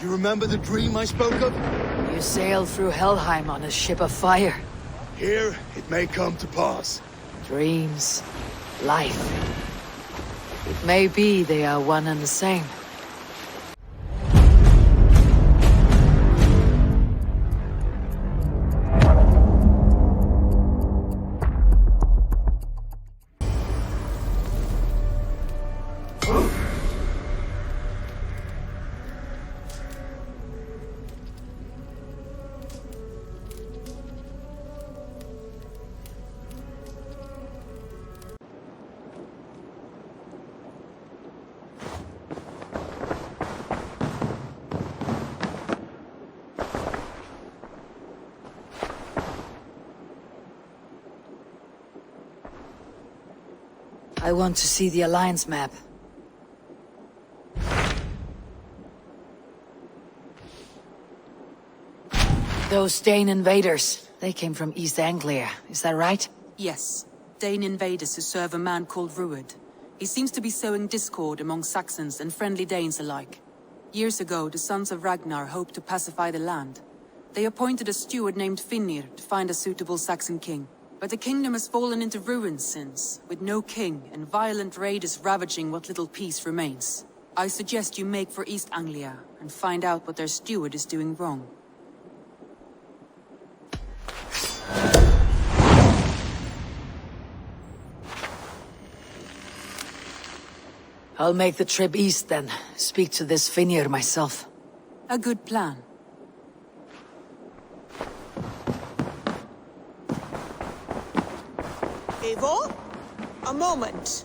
You remember the dream I spoke of? You sailed through Helheim on a ship of fire. Here, it may come to pass. Dreams, life. It may be they are one and the same. I want to see the Alliance map. Those Dane invaders, they came from East Anglia, is that right? Yes. Dane invaders who serve a man called Ruud. He seems to be sowing discord among Saxons and friendly Danes alike. Years ago, the sons of Ragnar hoped to pacify the land. They appointed a steward named Finnr to find a suitable Saxon king. But the kingdom has fallen into ruins since, with no king and violent raiders ravaging what little peace remains. I suggest you make for East Anglia and find out what their steward is doing wrong. I'll make the trip east then. Speak to this Finnr myself. A good plan. Eivor? A moment.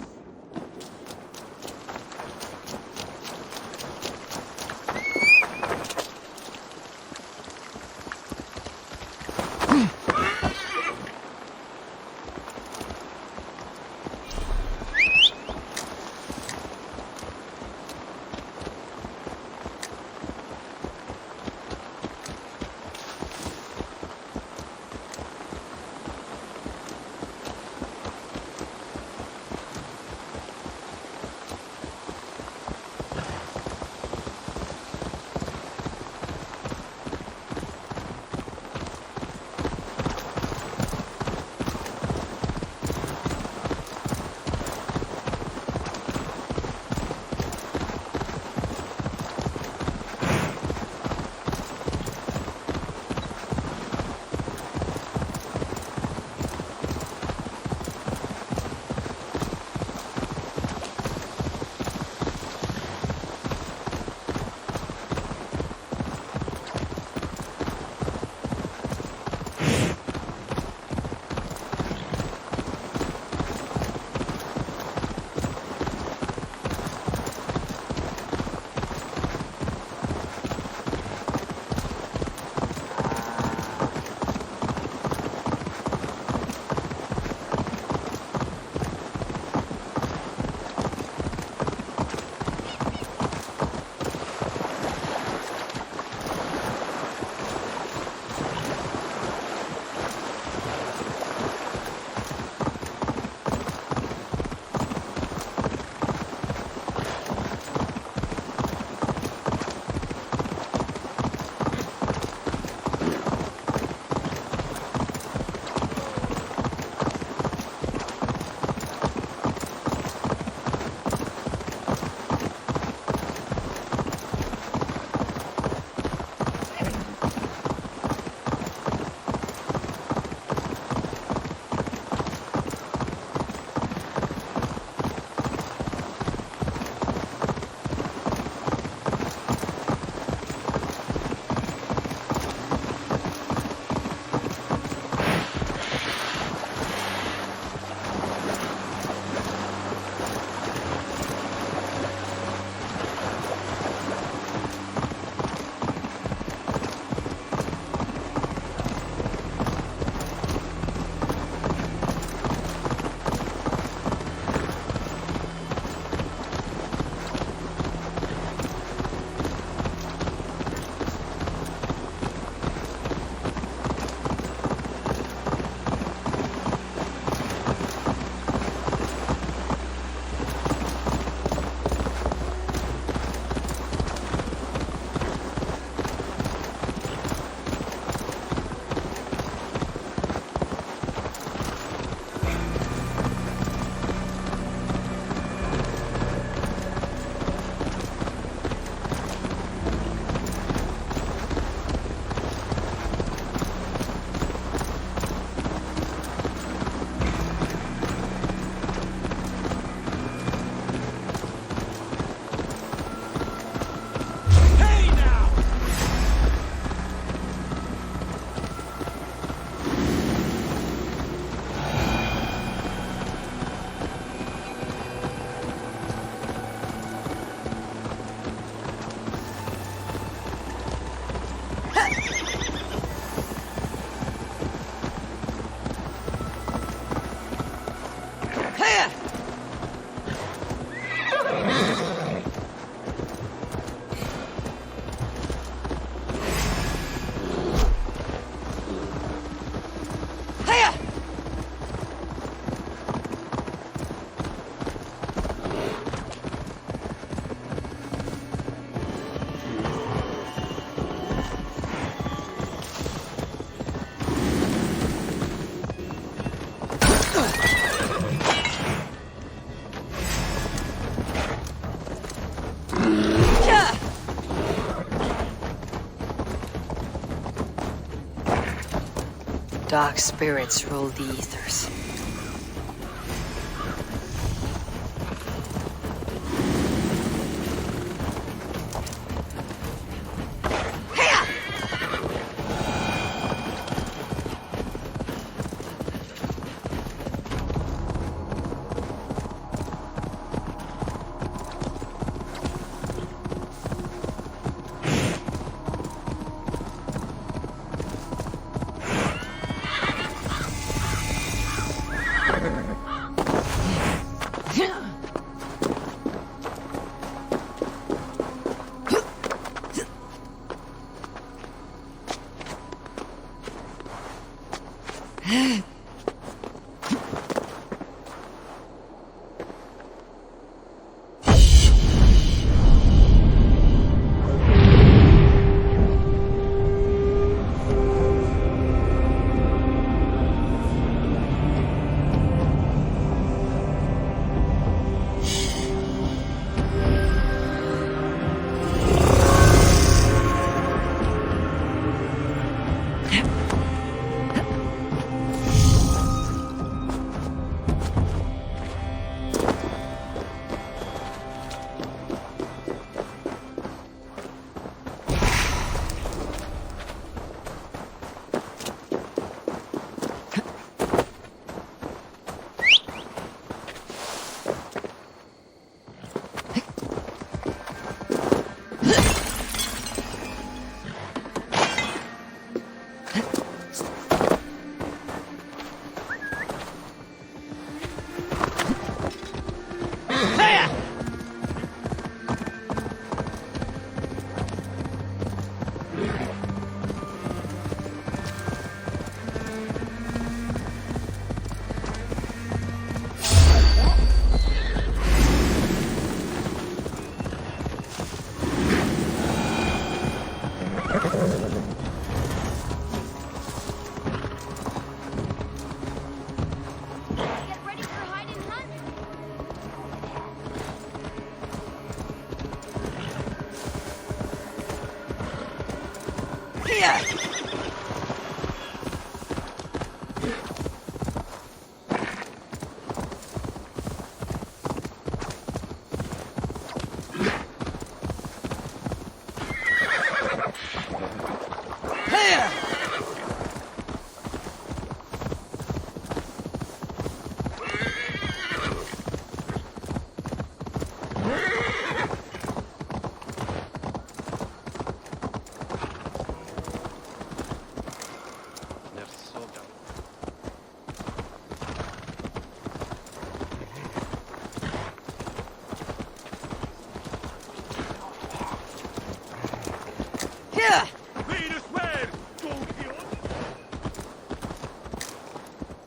dark spirits rule the ethers.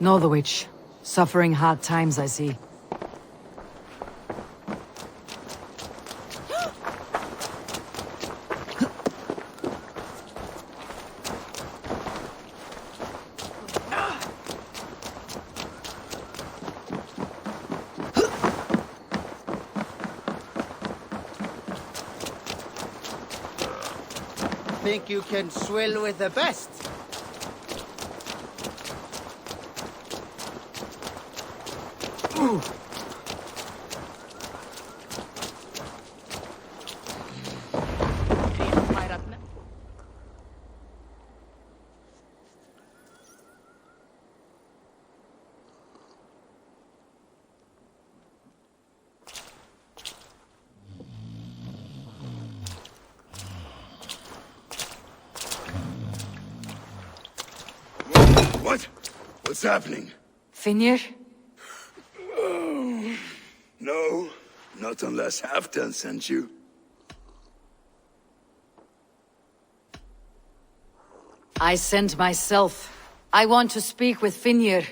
Northwich. Suffering hard times, I see. Think you can swill with the best? What? What's happening? Finnr? No, not unless Halfdan sent you. I sent myself. I want to speak with Finnr,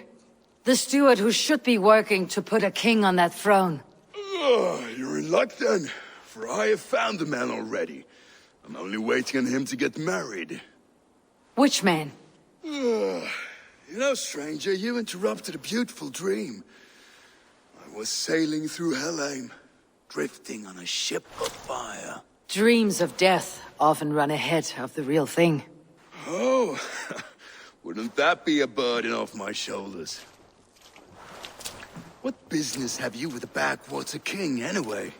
the steward who should be working to put a king on that throne. You're in luck then, for I have found the man already. I'm only waiting on him to get married. Which man? You know, stranger, you interrupted a beautiful dream. I was sailing through Helheim, drifting on a ship of fire. Dreams of death often run ahead of the real thing. Oh, Wouldn't that be a burden off my shoulders? What business have you with the backwater king, anyway?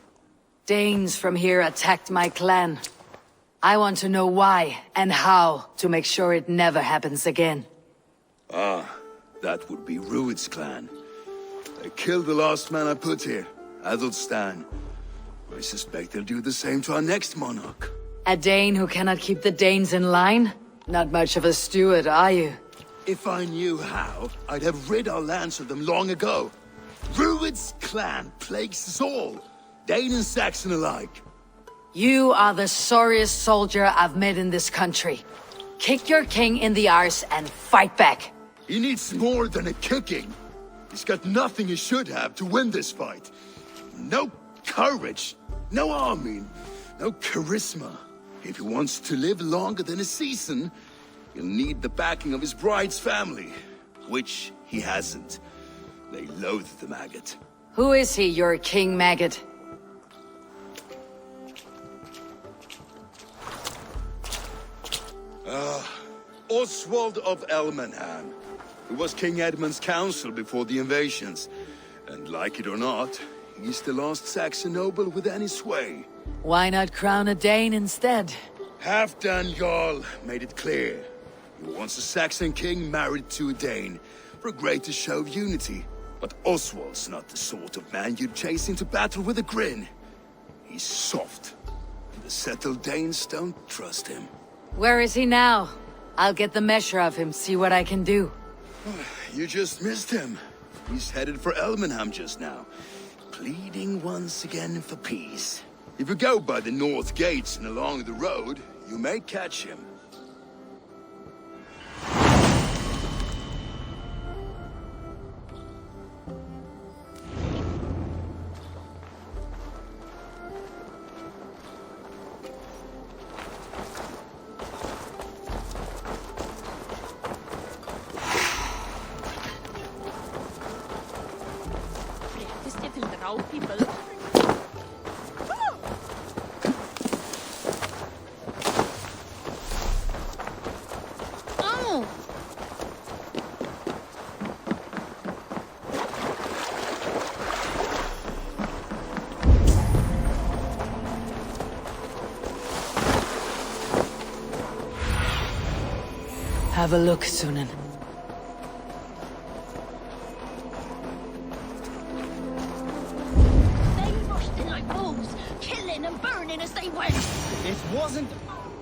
Danes from here attacked my clan. I want to know why and how to make sure it never happens again. Ah, that would be Rued's clan. They killed the last man I put here, Adelstan. I suspect they'll do the same to our next monarch. A Dane who cannot keep the Danes in line? Not much of a steward, are you? If I knew how, I'd have rid our lands of them long ago. Rued's clan plagues us all, Dane and Saxon alike. You are the sorriest soldier I've met in this country. Kick your king in the arse and fight back. He needs more than a kicking. He's got nothing he should have to win this fight. No courage, no army, no charisma. If he wants to live longer than a season, he'll need the backing of his bride's family, which he hasn't. They loathe the maggot. Who is he, your king maggot? Oswald of Elmenham. He was King Edmund's counsel before the invasions. And like it or not, he's the last Saxon noble with any sway. Why not crown a Dane instead? Halfdan Jarl made it clear. He wants a Saxon king married to a Dane, for a greater show of unity. But Oswald's not the sort of man you'd chase into battle with a grin. He's soft, and the settled Danes don't trust him. Where is he now? I'll get the measure of him, see what I can do. You just missed him. He's headed for Elmenham just now, pleading once again for peace. If you go by the north gates and along the road, you may catch him. Have a look, Sunan. They rushed in like wolves, killing and burning as they went. It wasn't...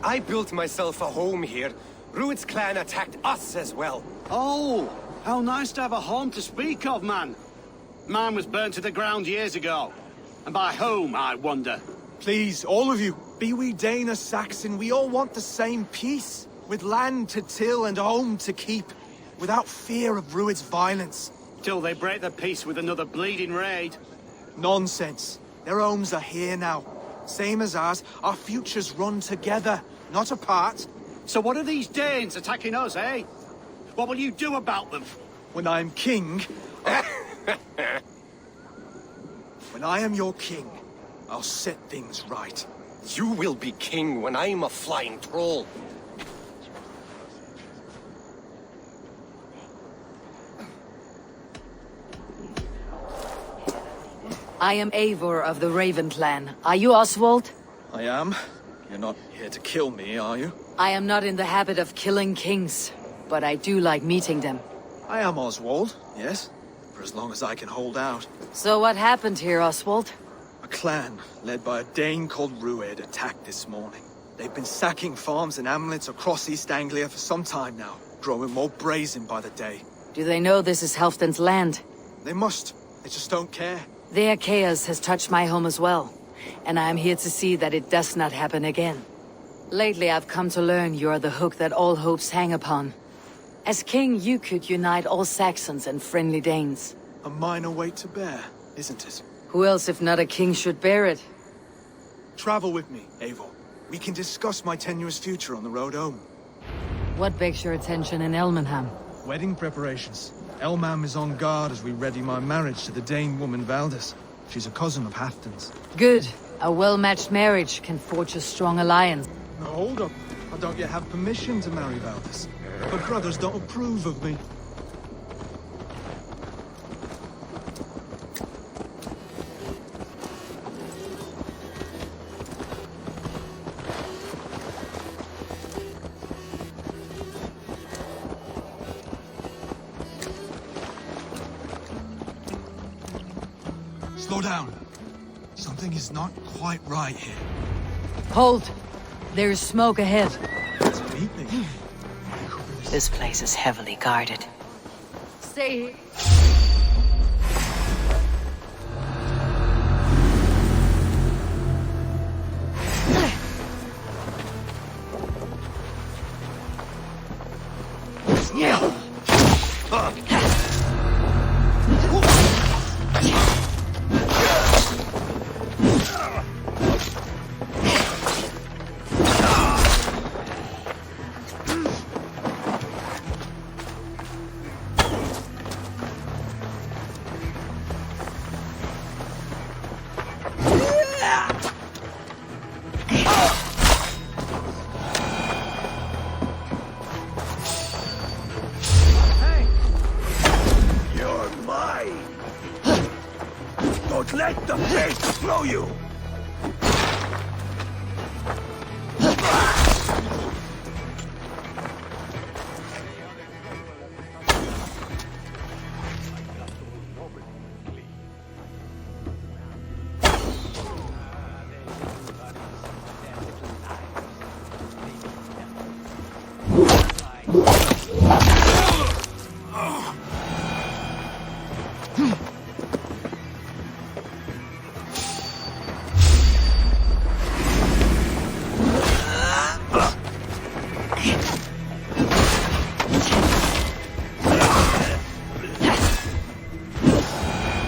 I built myself a home here. Rued's clan attacked us as well. Oh, how nice to have a home to speak of, man. Mine was burnt to the ground years ago. And by whom, I wonder? Please, all of you, be we Dane or Saxon, we all want the same peace. With land to till and home to keep, without fear of Rued's violence. Till they break the peace with another bleeding raid. Nonsense. Their homes are here now. Same as ours, our futures run together, not apart. So what are these Danes attacking us, eh? What will you do about them? When I am king... When I am your king, I'll set things right. You will be king when I'm a flying troll. I am Eivor of the Raven clan. Are you Oswald? I am. You're not here to kill me, are you? I am not in the habit of killing kings, but I do like meeting them. I am Oswald, yes. For as long as I can hold out. So what happened here, Oswald? A clan, led by a Dane called Rued, attacked this morning. They've been sacking farms and hamlets across East Anglia for some time now, growing more brazen by the day. Do they know this is Halfdan's land? They must. They just don't care. Their chaos has touched my home as well, and I am here to see that it does not happen again. Lately I've come to learn you are the hook that all hopes hang upon. As king, you could unite all Saxons and friendly Danes. A minor weight to bear, isn't it? Who else if not a king should bear it? Travel with me, Eivor. We can discuss my tenuous future on the road home. What begs your attention in Elmenham? Wedding preparations. Elmam is on guard as we ready my marriage to the Dane woman Valdis. She's a cousin of Halfdan's. Good. A well-matched marriage can forge a strong alliance. Now hold up. I don't yet have permission to marry Valdis. My brothers don't approve of me. Slow down. Something is not quite right here. Hold! There is smoke ahead. It's beating. This place is heavily guarded. Stay here. You're mine! Don't let the beast throw you!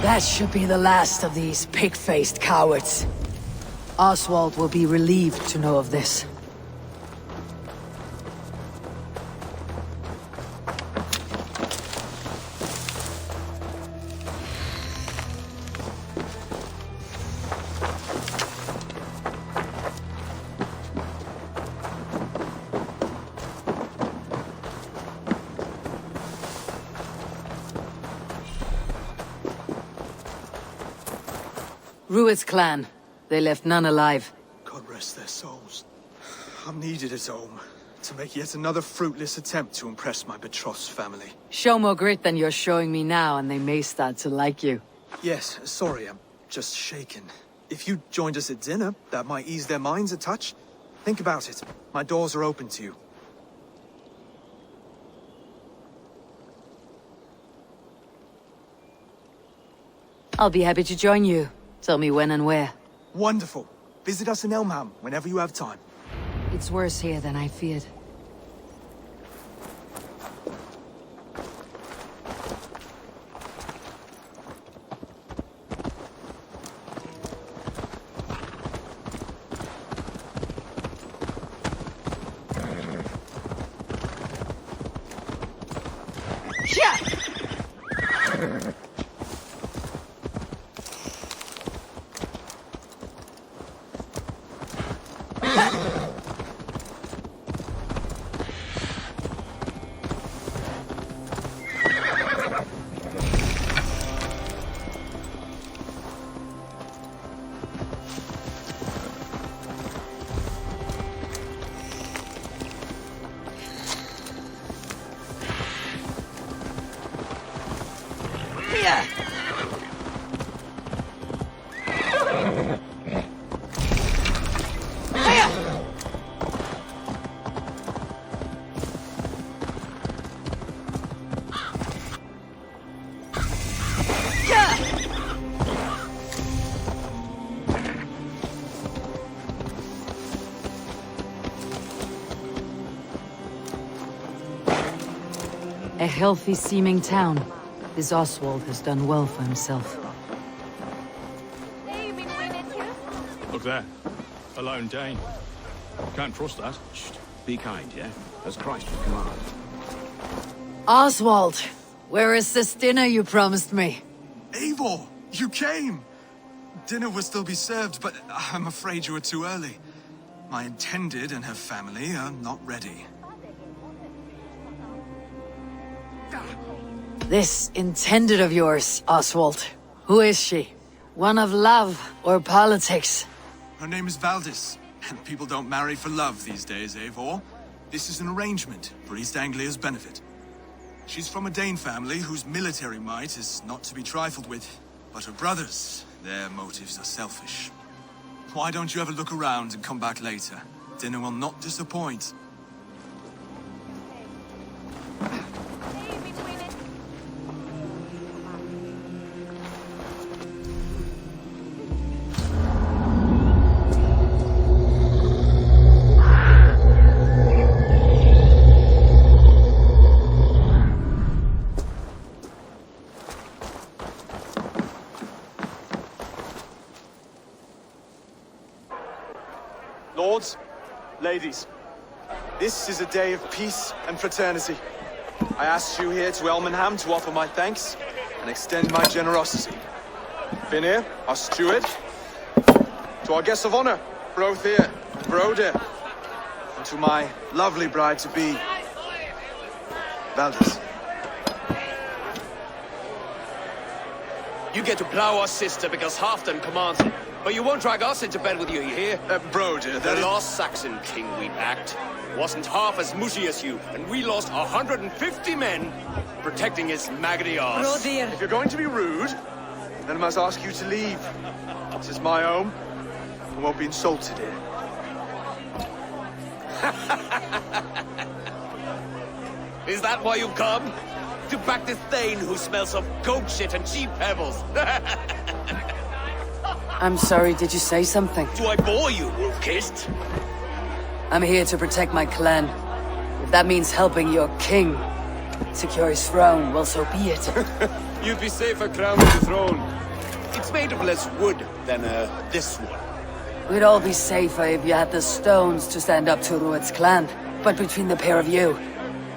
That should be the last of these pig-faced cowards. Oswald will be relieved to know of this. Rued's clan. They left none alive. God rest their souls. I'm needed at home to make yet another fruitless attempt to impress my betrothed family. Show more grit than you're showing me now, and they may start to like you. Yes, sorry, I'm just shaken. If you joined us at dinner, that might ease their minds a touch. Think about it. My doors are open to you. I'll be happy to join you. Tell me when and where. Wonderful. Visit us in Elmham whenever you have time. It's worse here than I feared. A healthy-seeming town. This Oswald has done well for himself. Look there. A lone Dane. Can't trust that. Shh. Be kind, yeah? As Christ would command. Oswald! Where is this dinner you promised me? Eivor, you came! Dinner will still be served, but I'm afraid you were too early. My intended and her family are not ready. This intended of yours, Oswald. Who is she? One of love or politics? Her name is Valdis, and people don't marry for love these days, Eivor. This is an arrangement for East Anglia's benefit. She's from a Dane family whose military might is not to be trifled with. But her brothers, their motives are selfish. Why don't you have a look around and come back later? Dinner will not disappoint. Lords, ladies, this is a day of peace and fraternity. I asked you here to Elmenham to offer my thanks and extend my generosity. Finir, our steward, to our guests of honor, Brothir and Brodir, and to my lovely bride-to-be, Valdis. You get to plow our sister because Halfdan commands it. But you won't drag us into bed with you, you hear? Brodir, the lost Saxon king we backed wasn't half as mushy as you, and we lost 150 men protecting his maggoty arse. If you're going to be rude, then I must ask you to leave. This is my home. I won't be insulted here. Is that why you come? To back this Thane who smells of goat shit and cheap pebbles? I'm sorry, did you say something? Do I bore you, wolf-kissed? I'm here to protect my clan. If that means helping your king secure his throne, well, so be it. You'd be safer crowning the throne. It's made of less wood than, this one. We'd all be safer if you had the stones to stand up to Rued's clan. But between the pair of you,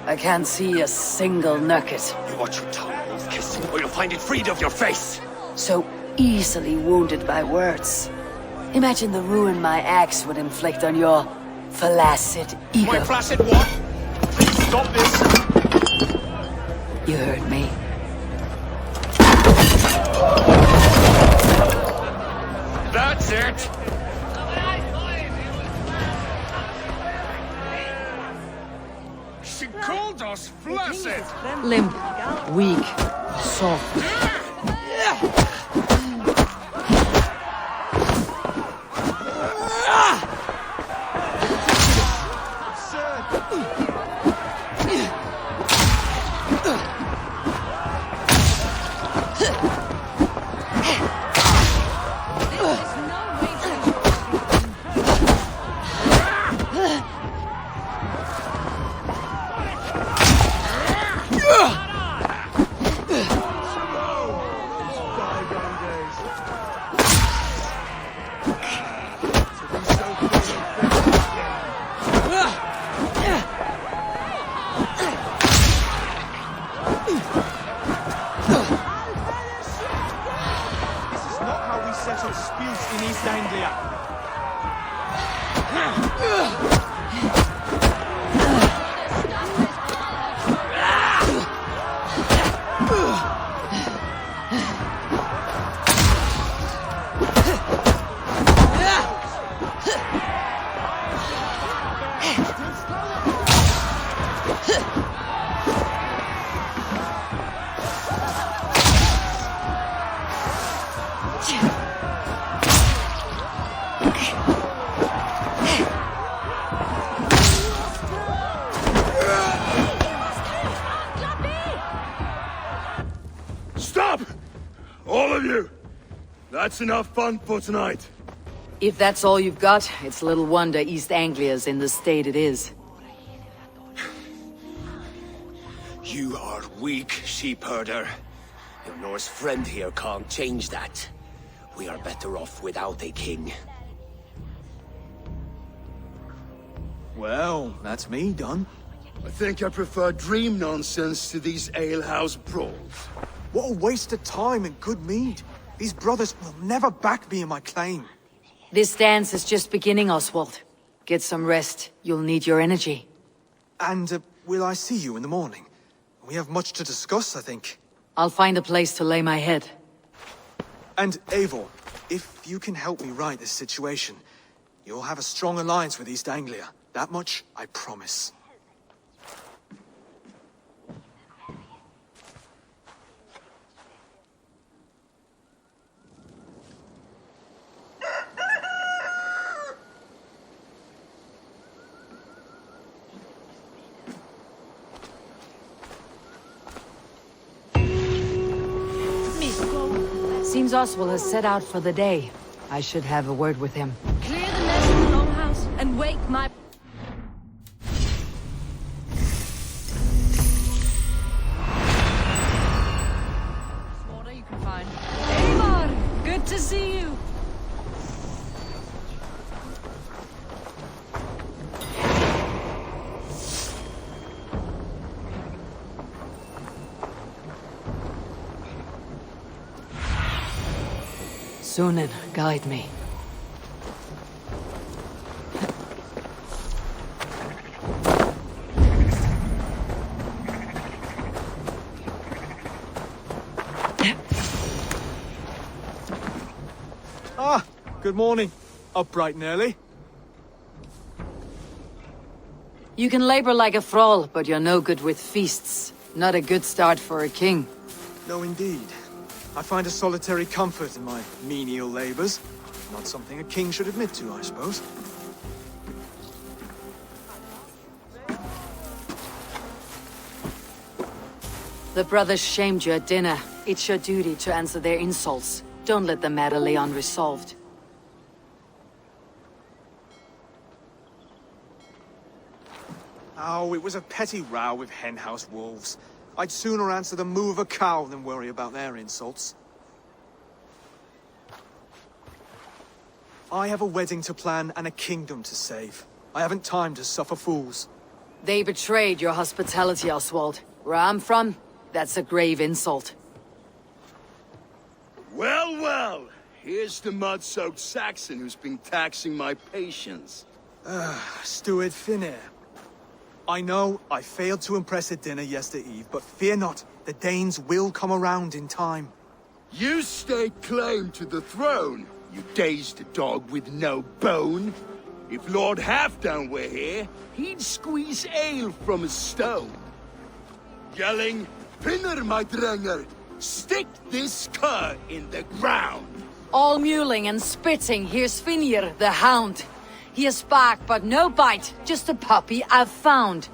I can't see a single nugget. You watch your tongue, wolf-kissed, or you'll find it freed of your face. So easily wounded by words. Imagine the ruin my axe would inflict on your flaccid ego. My flaccid what? Please stop this! You heard me. That's it! She called us flaccid! Limp, weak, soft. In East Anglia. Stop! All of you! That's enough fun for tonight. If that's all you've got, it's little wonder East Anglia's in the state it is. You are weak, sheep herder. Your Norse friend here can't change that. We are better off without a king. Well, that's me done. I think I prefer dream nonsense to these alehouse brawls. What a waste of time and good mead. These brothers will never back me in my claim. This dance is just beginning, Oswald. Get some rest. You'll need your energy. And will I see you in the morning? We have much to discuss, I think. I'll find a place to lay my head. And Eivor, if you can help me right this situation, you'll have a strong alliance with East Anglia. That much, I promise. Seems Oswald has set out for the day. I should have a word with him. Clear the mess in the longhouse and wake my... Water you can find. Eivor! Good to see you! Sunan, guide me. Ah, good morning. Up bright and early. You can labor like a thrall, but you're no good with feasts. Not a good start for a king. No, indeed. I find a solitary comfort in my menial labors. Not something a king should admit to, I suppose. The brothers shamed you at dinner. It's your duty to answer their insults. Don't let the matter lay unresolved. Oh, it was a petty row with henhouse wolves. I'd sooner answer the moo of a cow than worry about their insults. I have a wedding to plan and a kingdom to save. I haven't time to suffer fools. They betrayed your hospitality, Oswald. Where I'm from, that's a grave insult. Well, well. Here's the mud-soaked Saxon who's been taxing my patience. Steward Finnair. I know I failed to impress at dinner yesterday eve, but fear not, the Danes will come around in time. You stake claim to the throne, you dazed dog with no bone. If Lord Halfdown were here, he'd squeeze ale from a stone. Yelling, Finner, my drenger, stick this cur in the ground. All mewling and spitting, here's Finir, the hound. He has bark, but no bite, just a puppy I've found.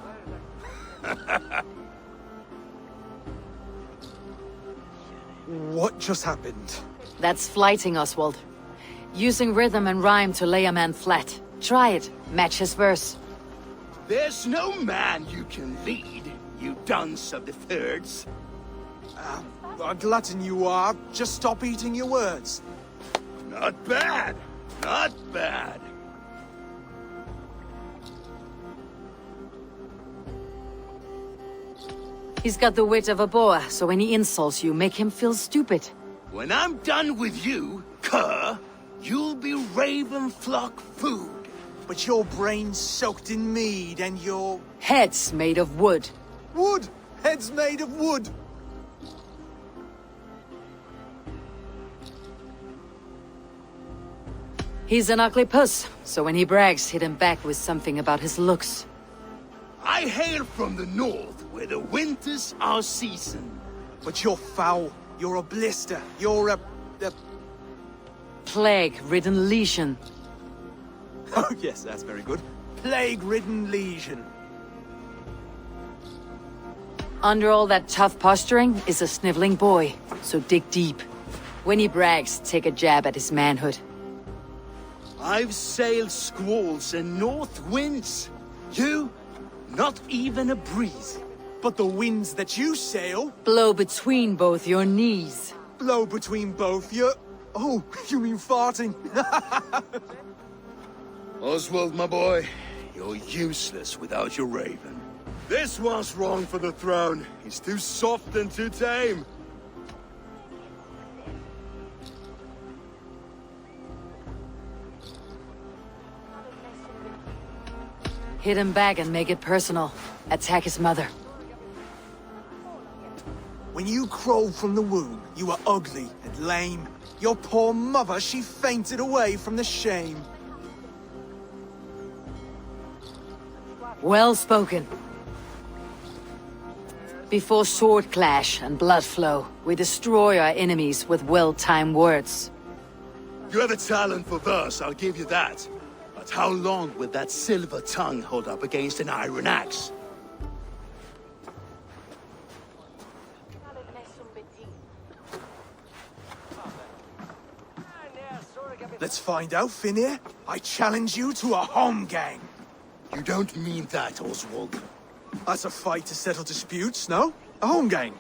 What just happened? That's flighting, Oswald. Using rhythm and rhyme to lay a man flat. Try it, match his verse. There's no man you can lead, you dunce of the thirds. A glutton you are. Just stop eating your words. Not bad, not bad. He's got the wit of a boa, so when he insults you, make him feel stupid. When I'm done with you, cur, you'll be raven flock food. But your brain's soaked in mead and your... Head's made of wood. Wood! Head's made of wood! He's an ugly puss, so when he brags, hit him back with something about his looks. I hail from the north, where the winters are seasoned. But you're foul. You're a blister. You're a... Plague-ridden legion. Oh, yes, that's very good. Plague-ridden legion. Under all that tough posturing is a sniveling boy, so dig deep. When he brags, take a jab at his manhood. I've sailed squalls and north winds. You, not even a breeze. But the winds that you sail... Blow between both your knees. Blow between both your... Oh, you mean farting? Oswald, my boy, you're useless without your raven. This one's wrong for the throne. He's too soft and too tame. Hit him back and make it personal. Attack his mother. When you crawled from the womb, you were ugly and lame. Your poor mother, she fainted away from the shame. Well spoken. Before sword clash and blood flow, we destroy our enemies with well-timed words. You have a talent for verse, I'll give you that. But how long will that silver tongue hold up against an iron axe? Let's find out, Finir. I challenge you to a home gang. You don't mean that, Oswald. That's a fight to settle disputes, no? A home gang.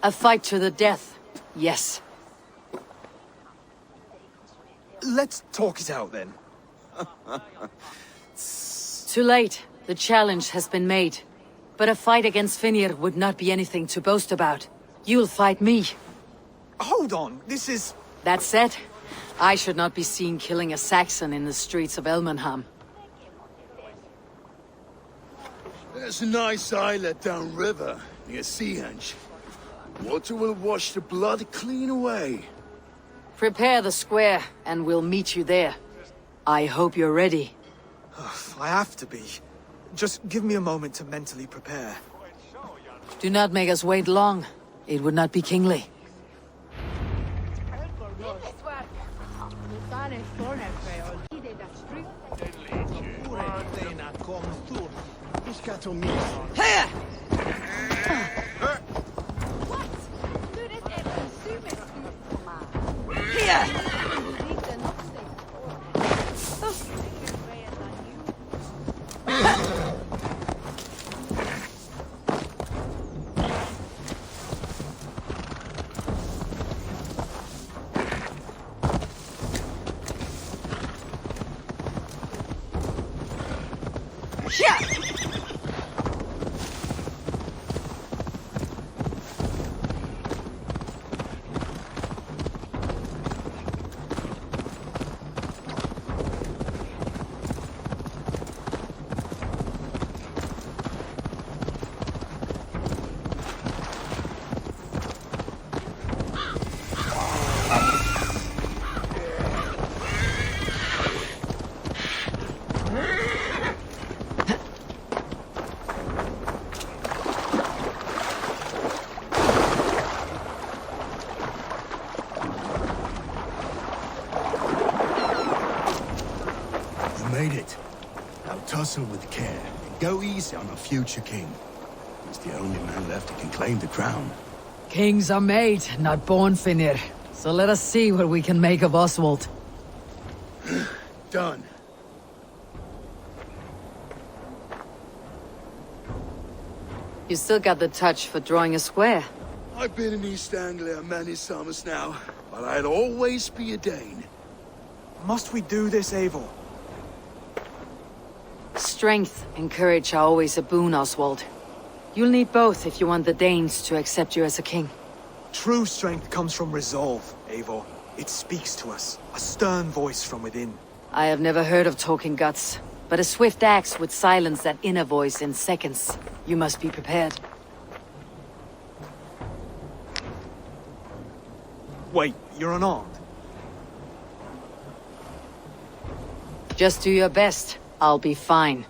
A fight to the death, yes. Let's talk it out then. Too late. The challenge has been made. But a fight against Finir would not be anything to boast about. You'll fight me. Hold on, this is... That said, I should not be seen killing a Saxon in the streets of Elmenham. There's a nice islet downriver, near Seahenge. Water will wash the blood clean away. Prepare the square, and we'll meet you there. I hope you're ready. I have to be. Just give me a moment to mentally prepare. Do not make us wait long. It would not be kingly. Here! Here! Made it. Now tussle with care. Go easy on our future king. He's the only man left who can claim the crown. Kings are made, not born, Finir. So let us see what we can make of Oswald. Done. You still got the touch for drawing a square. I've been in East Anglia many summers now, but I'll always be a Dane. Must we do this, Eivor? Strength and courage are always a boon, Oswald. You'll need both if you want the Danes to accept you as a king. True strength comes from resolve, Eivor. It speaks to us, a stern voice from within. I have never heard of talking guts, but a swift axe would silence that inner voice in seconds. You must be prepared. Wait, you're unarmed? Just do your best. I'll be fine.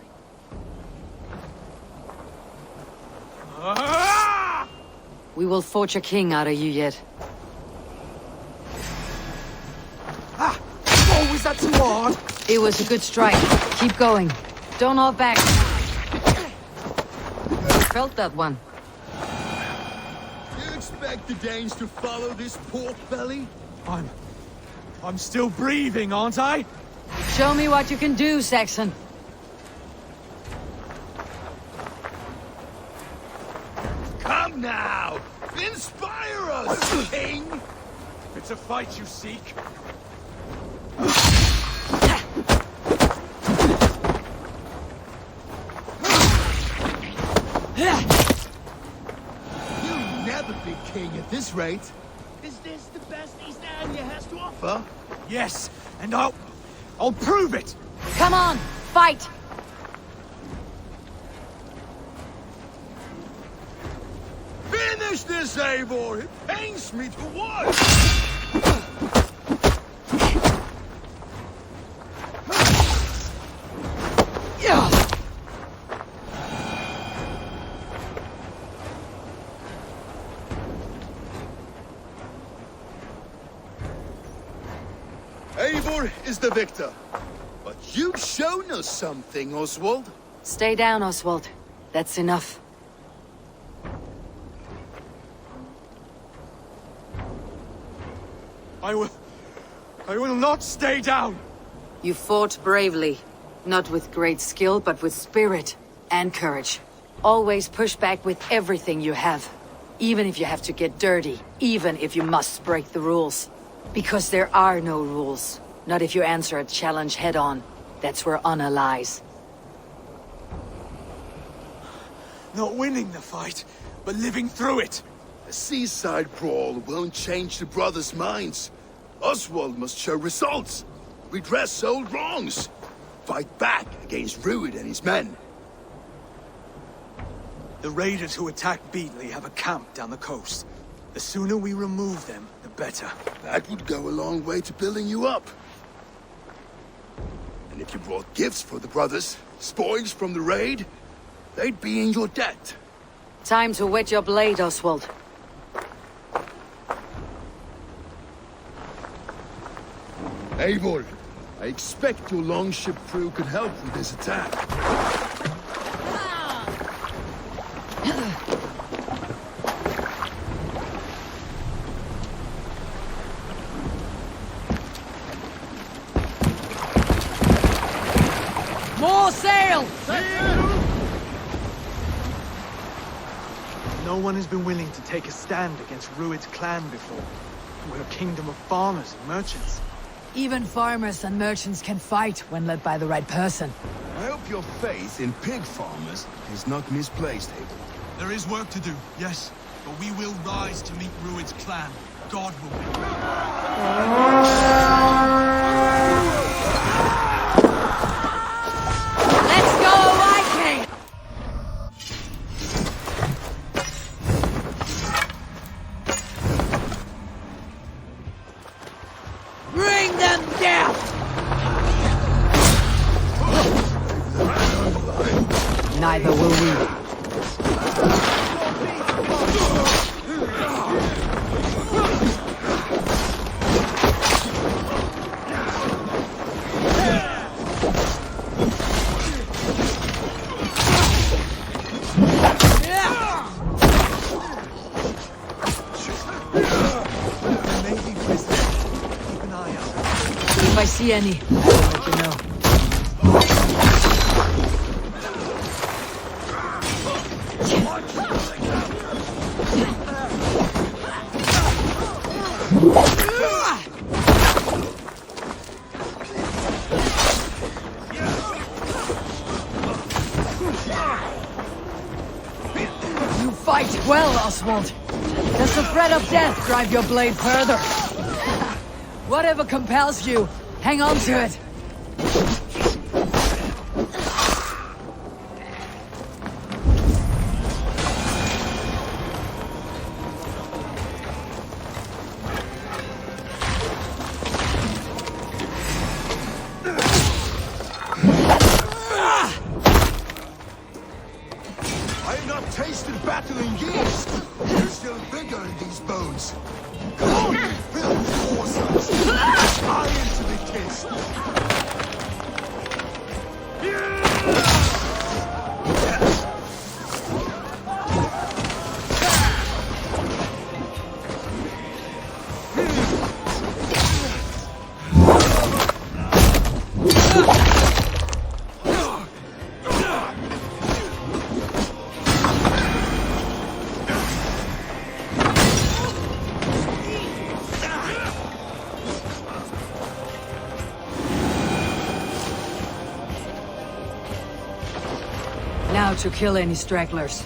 We will forge a king out of you yet. Ah! Oh, was that too hard? It was a good strike. Keep going. Don't hold back. Felt that one. You expect the Danes to follow this pork belly? I'm still breathing, aren't I? Show me what you can do, Saxon. Come now! Inspire us, king! If it's a fight you seek, You'll never be king at this rate. Is this the best East Anglia has to offer? yes, and I'll prove it! Come on, fight! Finish this, Eivor! It pains me to watch! Eivor is the victor. But you've shown us something, Oswald. Stay down, Oswald. That's enough. I will not stay down! You fought bravely. Not with great skill, but with spirit and courage. Always push back with everything you have. Even if you have to get dirty. Even if you must break the rules. Because there are no rules. Not if you answer a challenge head-on. That's where honor lies. Not winning the fight, but living through it. A seaside brawl won't change the brothers' minds. Oswald must show results. Redress old wrongs. Fight back against Ruud and his men. The raiders who attacked Beatley have a camp down the coast. The sooner we remove them, the better. That would go a long way to building you up. And if you brought gifts for the brothers, spoils from the raid, they'd be in your debt. Time to wet your blade, Oswald. Eivor, I expect your longship crew could help with this attack. More sail! No one has been willing to take a stand against Rued's clan before. We're a kingdom of farmers and merchants. Even farmers and merchants can fight when led by the right person. I hope your faith in pig farmers is not misplaced, Eivor. There is work to do, yes. But we will rise to meet Rued's clan. God will win. Let's go, Viking! Bring them down! Neither will we. If I see any, I will let you know. You fight well, Oswald. Does the threat of death drive your blade further? Whatever compels you, hang on to it. I have not tasted battle in years. There's still vigor in these bones. Come on, build forces. Iron to be kissed. Now to kill any stragglers.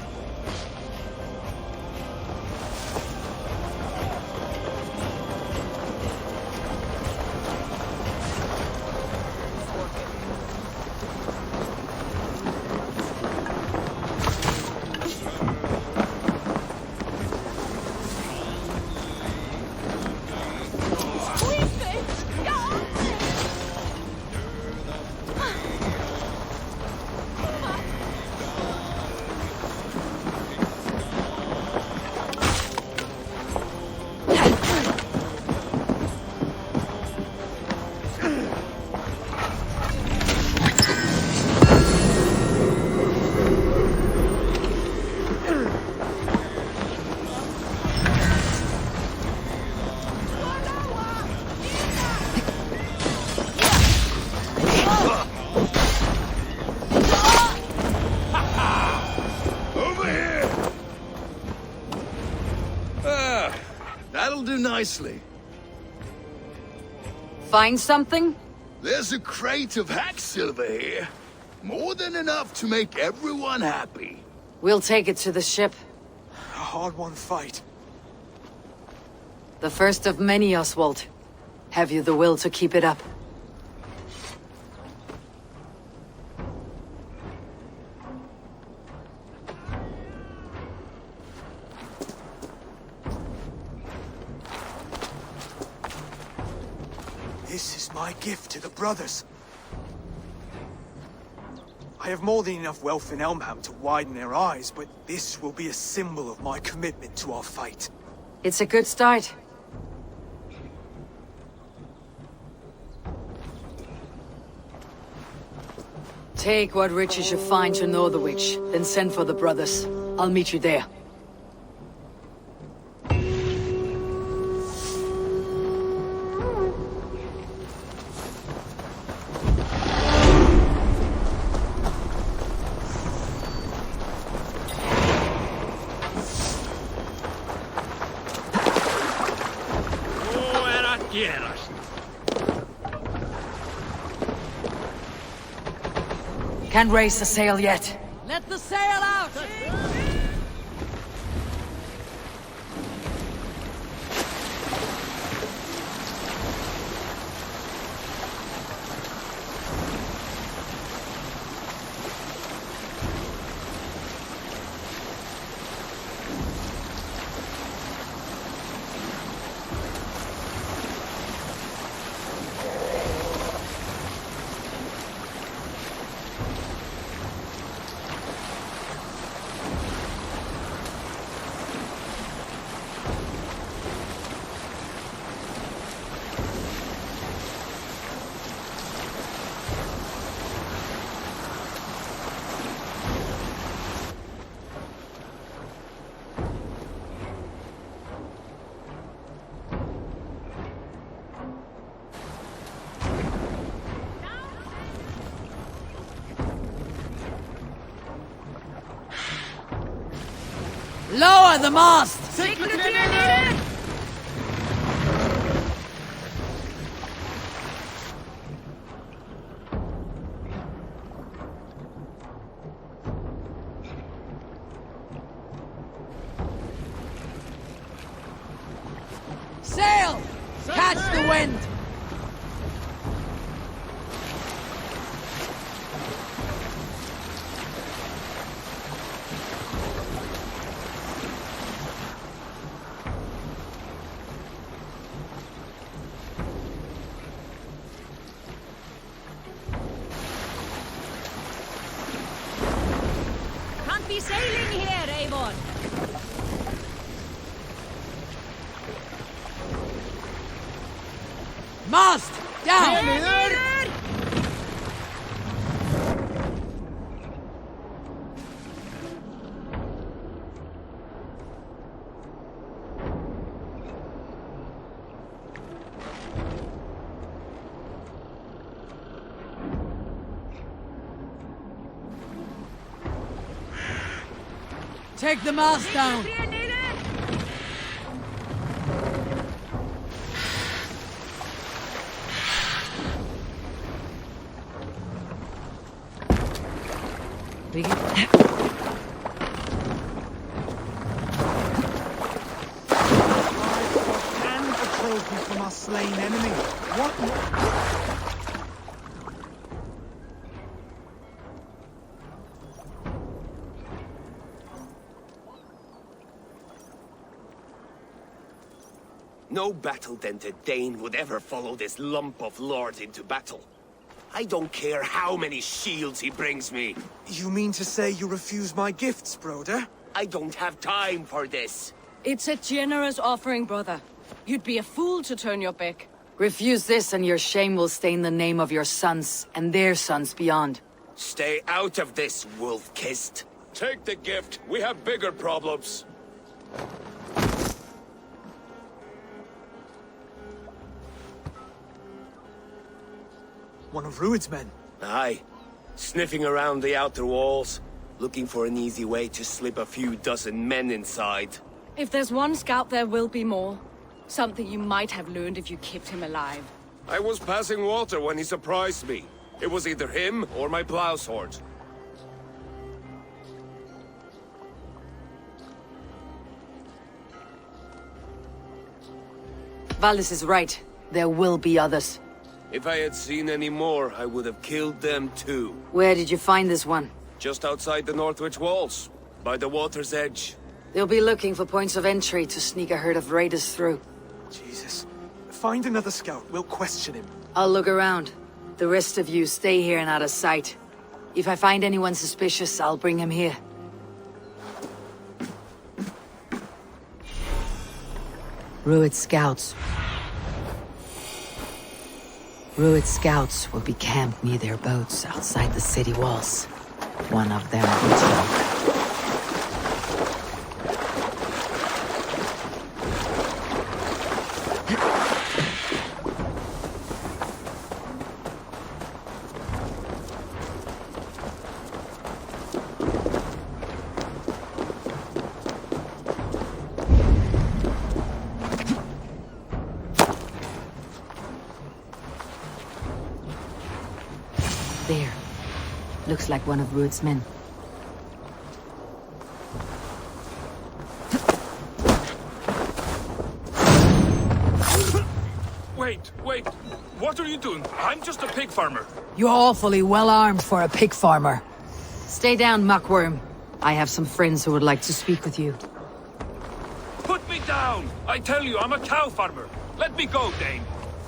nicely. Find something? There's a crate of hack silver here. More than enough to make everyone happy. We'll take it to the ship. A hard-won fight. The first of many, Oswald. Have you the will to keep it up? This is my gift to the brothers. I have more than enough wealth in Elmham to widen their eyes, but this will be a symbol of my commitment to our fight. It's a good start. Take what riches you find to Northwich, then send for the brothers. I'll meet you there. Can't raise the sail yet. Let the sail out! Lower the mast! Sail! Catch the wind! Can't be sailing here, Avon. Mast! Down! Take the mast down! And a trophy from our slain enemy. What? No battle-dented Dane would ever follow this lump of lord into battle. I don't care how many shields he brings me. You mean to say you refuse my gifts, broder? I don't have time for this. It's a generous offering, brother. You'd be a fool to turn your back. Refuse this and your shame will stain the name of your sons and their sons beyond. Stay out of this, wolf-kissed. Take the gift. We have bigger problems. One of Rued's men. Aye. Sniffing around the outer walls, looking for an easy way to slip a few dozen men inside. If there's one scout, there will be more. Something you might have learned if you kept him alive. I was passing water when he surprised me. It was either him or my plow sword. Valdis is right. There will be others. If I had seen any more, I would have killed them too. Where did you find this one? Just outside the Northwich walls, by the water's edge. They'll be looking for points of entry to sneak a herd of raiders through. Jesus. Find another scout. We'll question him. I'll look around. The rest of you stay here and out of sight. If I find anyone suspicious, I'll bring him here. Rued scouts. Rued scouts will be camped near their boats outside the city walls. One of them will talk. There. Looks like one of Rued's men. Wait. What are you doing? I'm just a pig farmer. You're awfully well armed for a pig farmer. Stay down, muckworm. I have some friends who would like to speak with you. Put me down! I tell you, I'm a cow farmer. Let me go, Dane.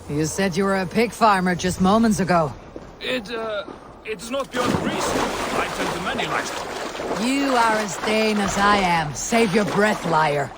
You said you were a pig farmer just moments ago. It's not beyond reason. I tend to many livestock. You are as Dane as I am. Save your breath, liar.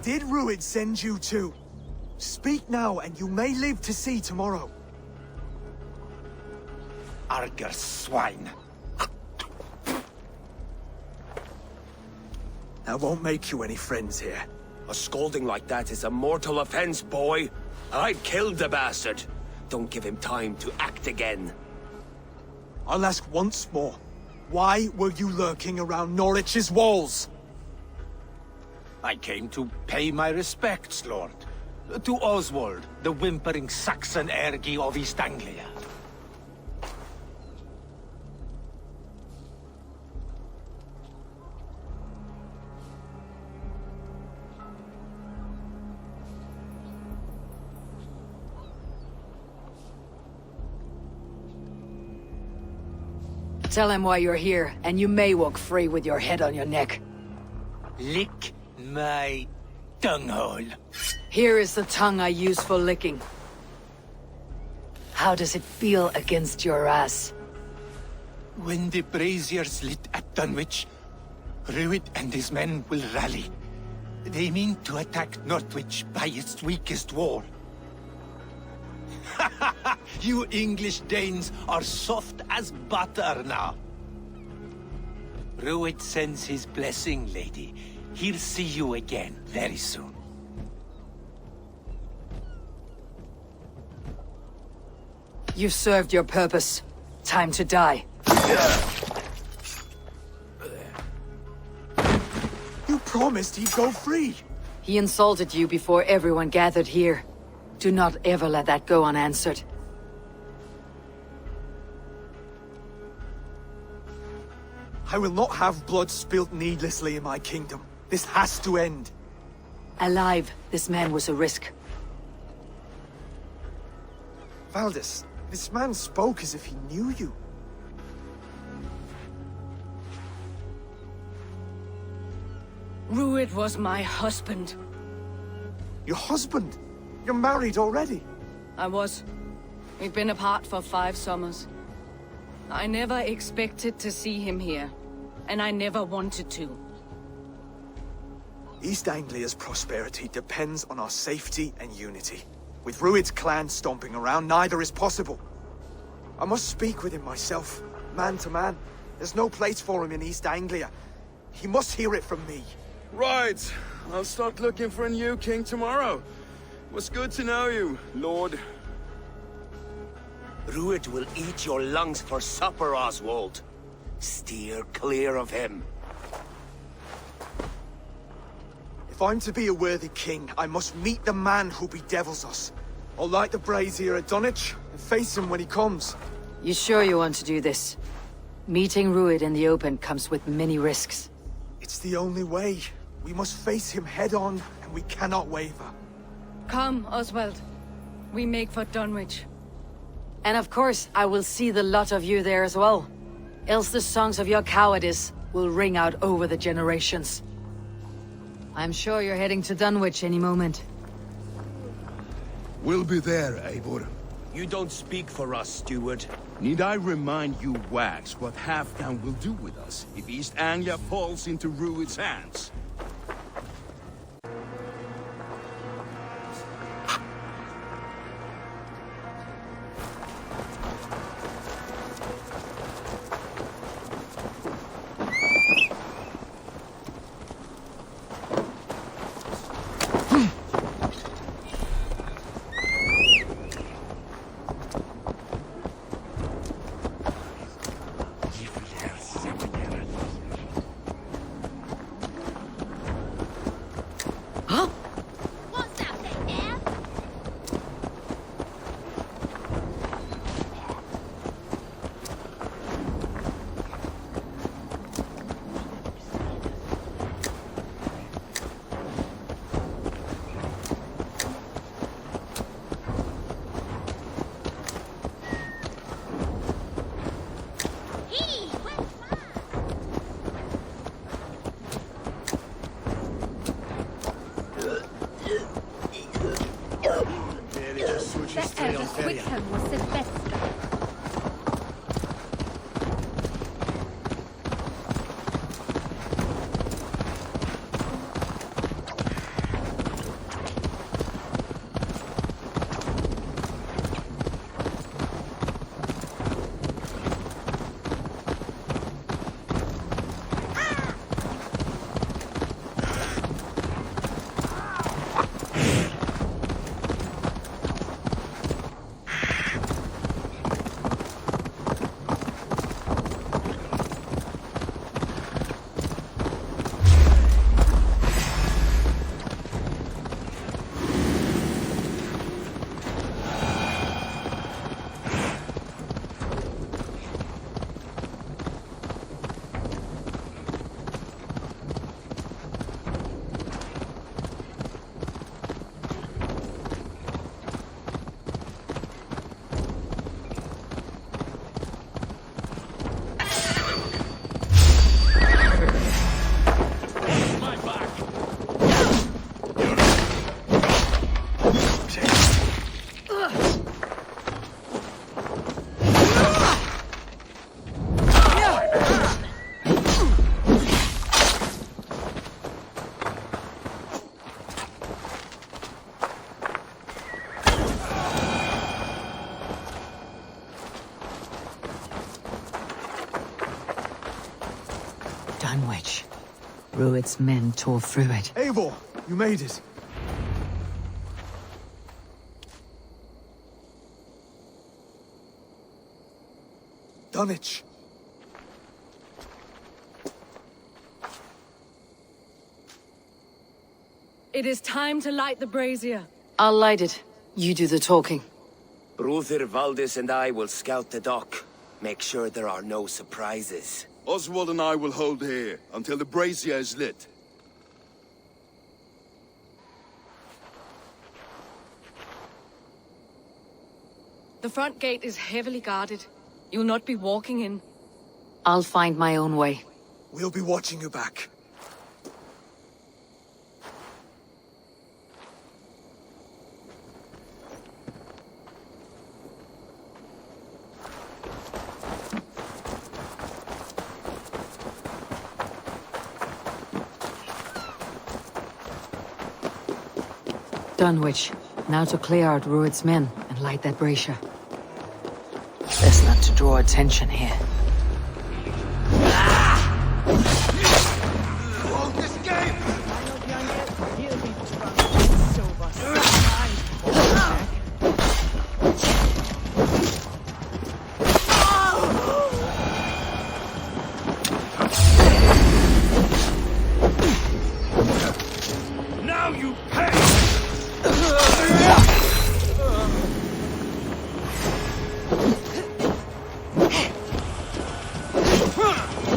Did Rued send you too? Speak now, and you may live to see tomorrow. Arger swine. That won't make you any friends here. A scolding like that is a mortal offense, boy. I'd killed the bastard. Don't give him time to act again. I'll ask once more. Why were you lurking around Norwich's walls? I came to pay my respects, Lord. To Oswald, the whimpering Saxon ergi of East Anglia. Tell him why you're here, and you may walk free with your head on your neck. Lick my tonguehole. Here is the tongue I use for licking. How does it feel against your ass? When the braziers lit at Dunwich, Rued and his men will rally. They mean to attack Northwich by its weakest wall. You English Danes are soft as butter now. Rued sends his blessing, lady. He'll see you again very soon. You've served your purpose. Time to die. You promised he'd go free. He insulted you before everyone gathered here. Do not ever let that go unanswered. I will not have blood spilt needlessly in my kingdom. This has to end. Alive, this man was a risk. Valdis, this man spoke as if he knew you. Rued was my husband. Your husband? You're married already? I was. We'd been apart for 5 summers. I never expected to see him here, and I never wanted to. East Anglia's prosperity depends on our safety and unity. With Rued's clan stomping around, neither is possible. I must speak with him myself, man to man. There's no place for him in East Anglia. He must hear it from me. Right. I'll start looking for a new king tomorrow. It was good to know you, Lord. Rued will eat your lungs for supper, Oswald. Steer clear of him. If I'm to be a worthy king, I must meet the man who bedevils us. I'll light the brazier at Dunwich and face him when he comes. You sure you want to do this? Meeting Rued in the open comes with many risks. It's the only way. We must face him head on, and we cannot waver. Come, Oswald. We make for Dunwich. And of course, I will see the lot of you there as well. Else the songs of your cowardice will ring out over the generations. I'm sure you're heading to Dunwich any moment. We'll be there, Eivor. You don't speak for us, steward. Need I remind you, Wags, what Halfdan will do with us if East Anglia falls into Rued's hands? Dunwich. Rued's men tore through it. Eivor, you made it. Dunwich. It is time to light the brazier. I'll light it. You do the talking. Brother Valdis and I will scout the dock. Make sure there are no surprises. Oswald and I will hold here until the brazier is lit. The front gate is heavily guarded. You'll not be walking in. I'll find my own way. We'll be watching you back. Dunwich, now to clear out Rued's men and light that brazier. Best not to draw attention here. Now you pay!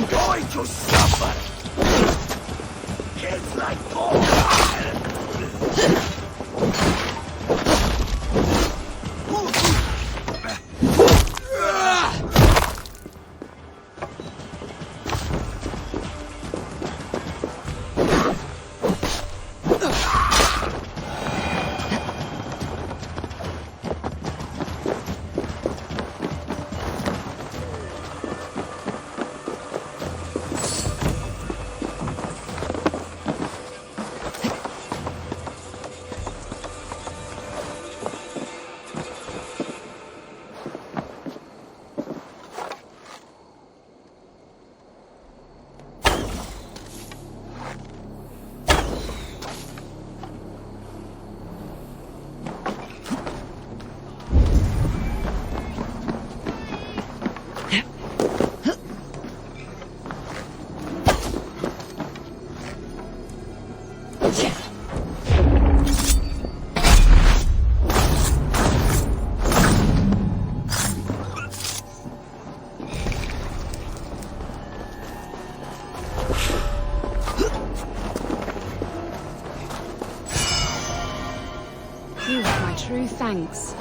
Going to suffer! Kids like You have my true thanks.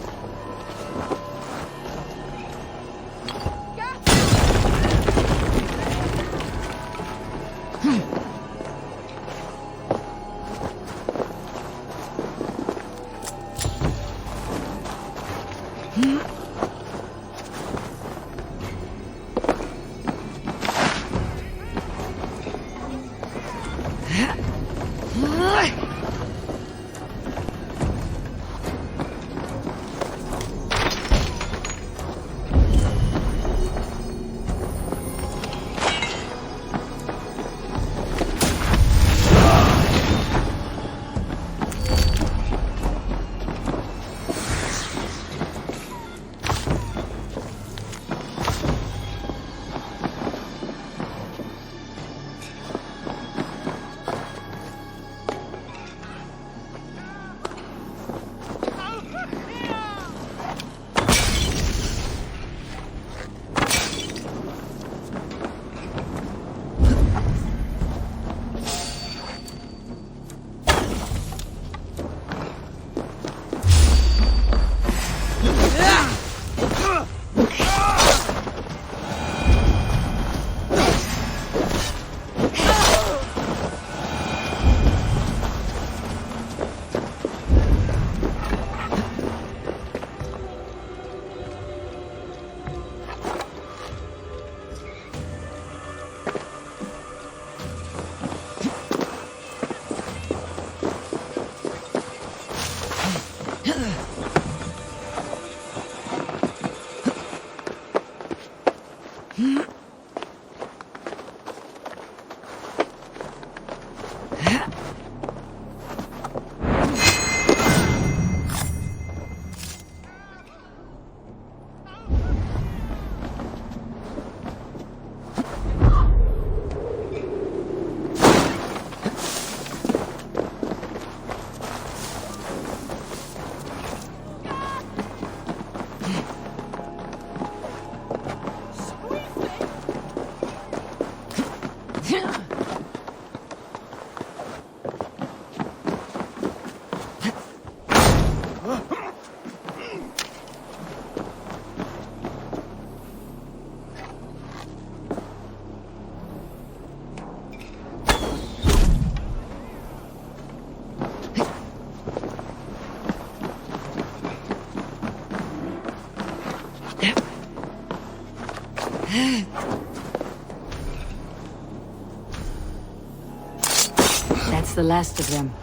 That's the last of them.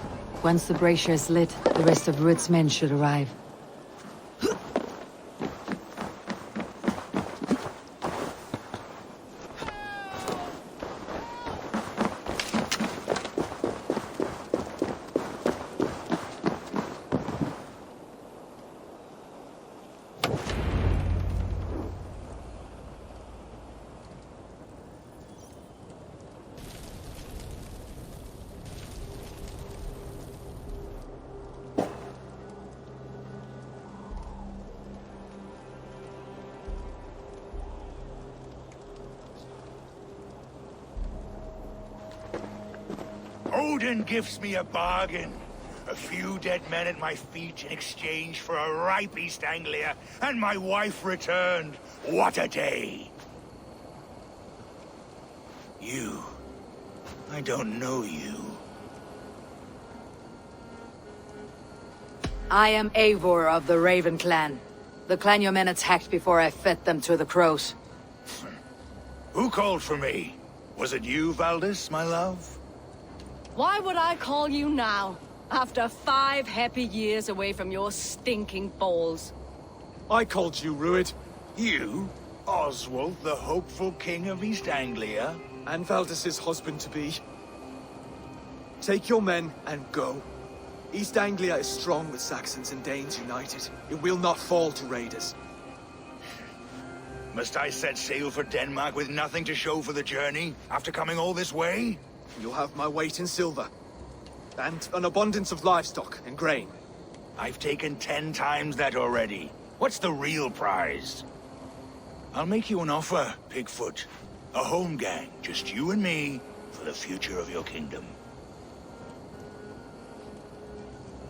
Once the brazier is lit, the rest of Rued's men should arrive. Odin gives me a bargain. A few dead men at my feet in exchange for a ripe East Anglia, and my wife returned. What a day! You. I don't know you. I am Eivor of the Raven clan. The clan your men attacked before I fed them to the crows. Who called for me? Was it you, Valdis, my love? Why would I call you now? After 5 happy years away from your stinking balls. I called you, Rued. You? Oswald, the hopeful king of East Anglia? And Valdis's husband-to-be. Take your men and go. East Anglia is strong with Saxons and Danes united. It will not fall to raiders. Must I set sail for Denmark with nothing to show for the journey, after coming all this way? You'll have my weight in silver. And an abundance of livestock and grain. I've taken 10 times that already. What's the real prize? I'll make you an offer, Pigfoot. A home gang, just you and me, for the future of your kingdom.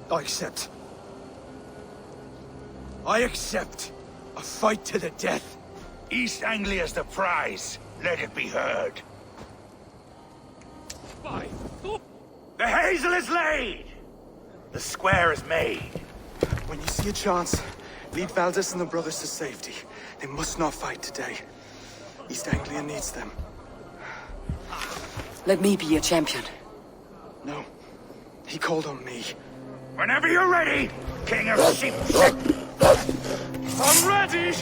I accept. I accept. A fight to the death. East Anglia's the prize. Let it be heard. The hazel is laid! The square is made. When you see a chance, lead Valdis and the brothers to safety. They must not fight today. East Anglia needs them. Let me be your champion. No. He called on me. Whenever you're ready, King of Sheep. I'm ready!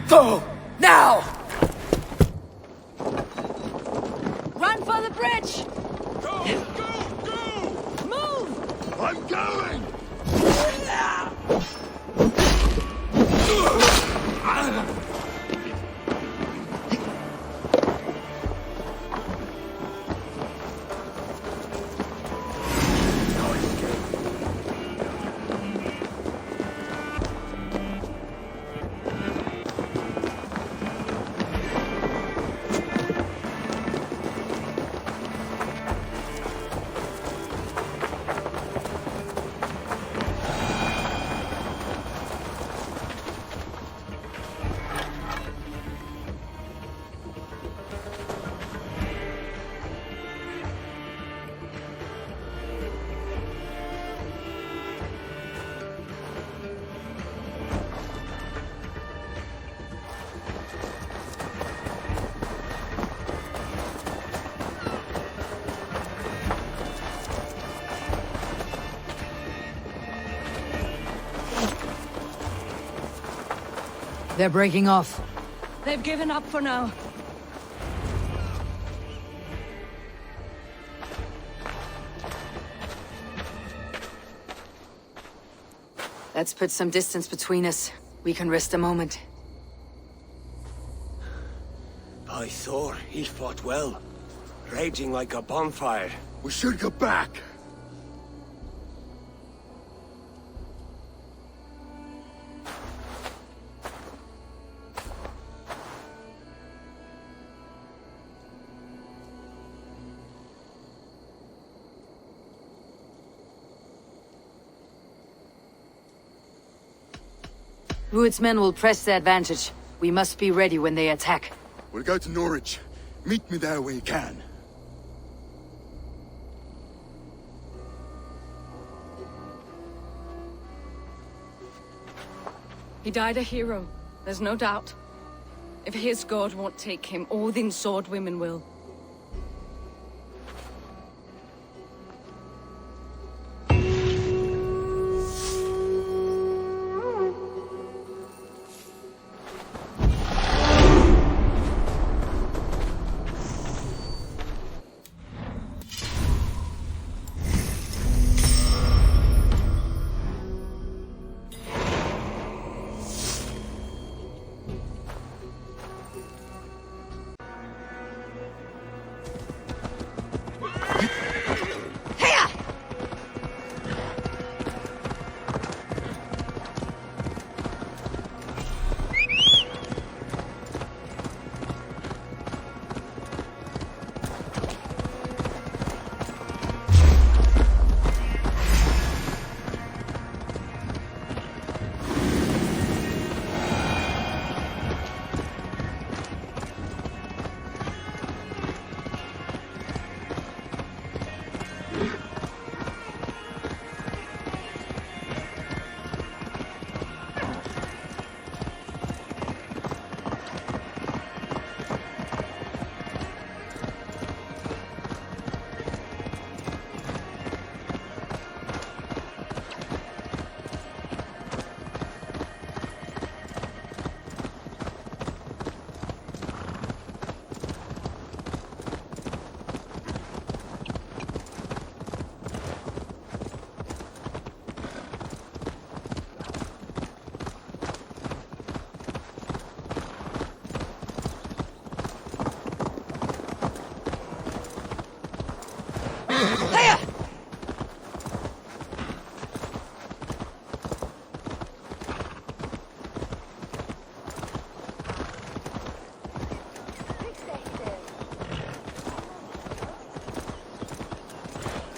Go! Now! Run for the bridge! Go! Go! Go! Move! I'm going! They're breaking off. They've given up for now. Let's put some distance between us. We can rest a moment. By Thor, he fought well. Raging like a bonfire. We should go back. Rued's men will press the advantage. We must be ready when they attack. We'll go to Norwich. Meet me there when you can. He died a hero, there's no doubt. If his god won't take him, Odin's sword women will.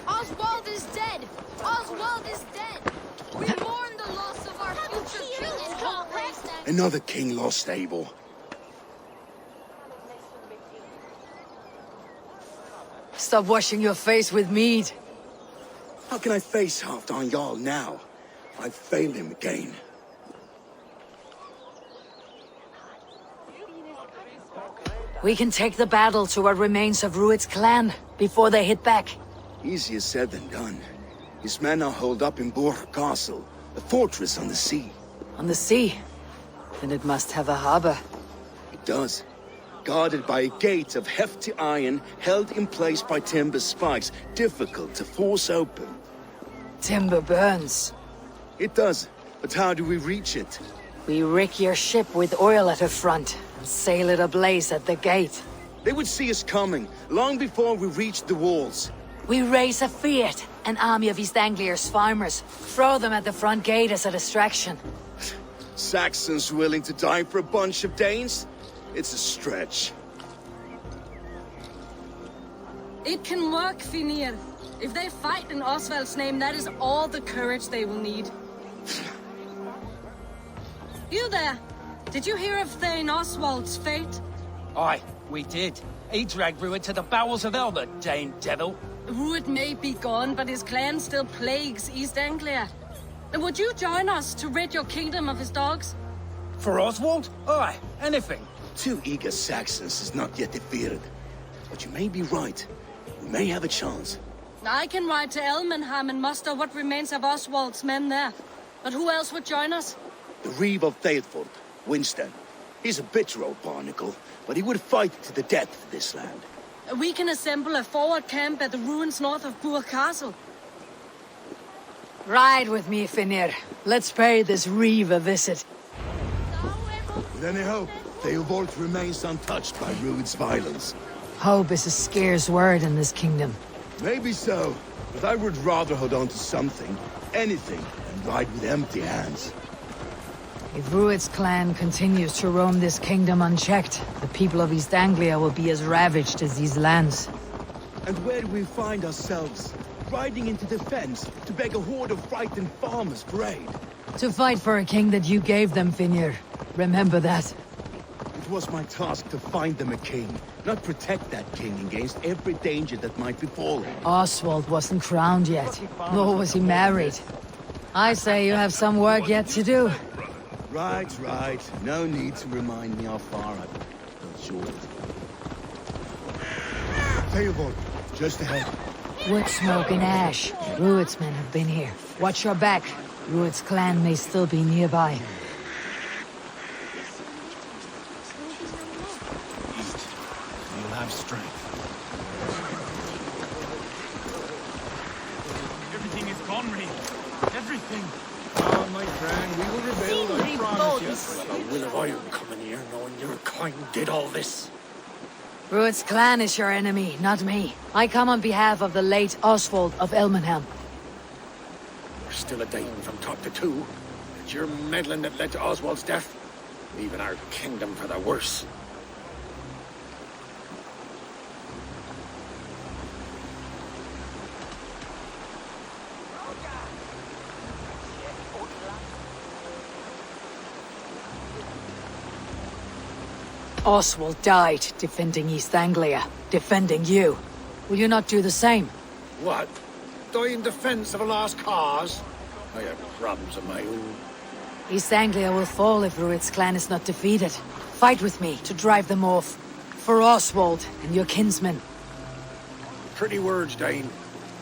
Oswald is dead! Oswald is dead! We mourn the loss of our future king and call praise that. Another king lost, Abel. Stop washing your face with mead. How can I face Halfdan Jarl now? I've failed him again. We can take the battle to what remains of Rued's clan before they hit back. Easier said than done. His men are holed up in Borg Castle, a fortress on the sea. On the sea? Then it must have a harbor. It does. Guarded by a gate of hefty iron, held in place by timber spikes, difficult to force open. Timber burns. It does, but how do we reach it? We rig your ship with oil at her front, and sail it ablaze at the gate. They would see us coming, long before we reached the walls. We raise a fiat, an army of East Anglia's farmers. Throw them at the front gate as a distraction. Saxons willing to die for a bunch of Danes? It's a stretch. It can work, Finir. If they fight in Oswald's name, that is all the courage they will need. You there! Did you hear of Thane Oswald's fate? Aye, we did. He dragged Rued to the bowels of hell, the Dane devil. Rued may be gone, but his clan still plagues East Anglia. Would you join us to rid your kingdom of his dogs? For Oswald? Aye, anything. 2 eager Saxons is not yet defeated. But you may be right. We may have a chance. I can ride to Elmenham and muster what remains of Oswald's men there. But who else would join us? The Reeve of Thaleford. Winston. He's a bitter old barnacle, but he would fight to the death for this land. We can assemble a forward camp at the ruins north of Bur Castle. Ride with me, Finir. Let's pay this reeve a visit. With any hope, Theobald remains untouched by Rued's violence. Hope is a scarce word in this kingdom. Maybe so, but I would rather hold on to something, anything, than ride with empty hands. If Rued's clan continues to roam this kingdom unchecked, the people of East Anglia will be as ravaged as these lands. And where do we find ourselves? Riding into defense to beg a horde of frightened farmers for aid. To fight for a king that you gave them, Finir. Remember that. It was my task to find them a king, not protect that king against every danger that might befall him. Oswald wasn't crowned yet, nor was he married. I say you have some work yet to do. Right. No need to remind me how far I've got short. Theobald, just ahead. Wood smoke and ash. Rued's men have been here. Watch your back. Rued's clan may still be nearby. You'll have strength. Everything is gone, Reed. Everything. Oh, my friend, we will rebuild, I promise you. Well, a will of iron coming here, knowing your kind did all this. Rued's clan is your enemy, not me. I come on behalf of the late Oswald of Elmenham. You're still a Dane from top to two. It's your meddling that led to Oswald's death, leaving our kingdom for the worse. Oswald died defending East Anglia, defending you. Will you not do the same? What? Die in defense of a lost cause? I have problems of my own. East Anglia will fall if Rued's clan is not defeated. Fight with me to drive them off. For Oswald and your kinsmen. Pretty words, Dane.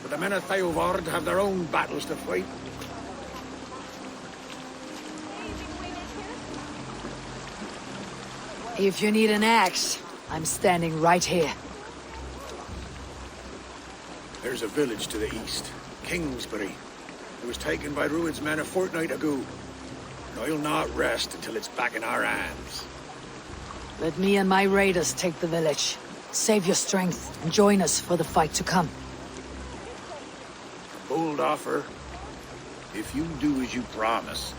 But the men of Theovard have their own battles to fight. If you need an axe, I'm standing right here. There's a village to the east, Kingsbury. It was taken by Rued's men a fortnight ago. And I'll not rest until it's back in our hands. Let me and my raiders take the village. Save your strength and join us for the fight to come. Bold offer. If you do as you promise,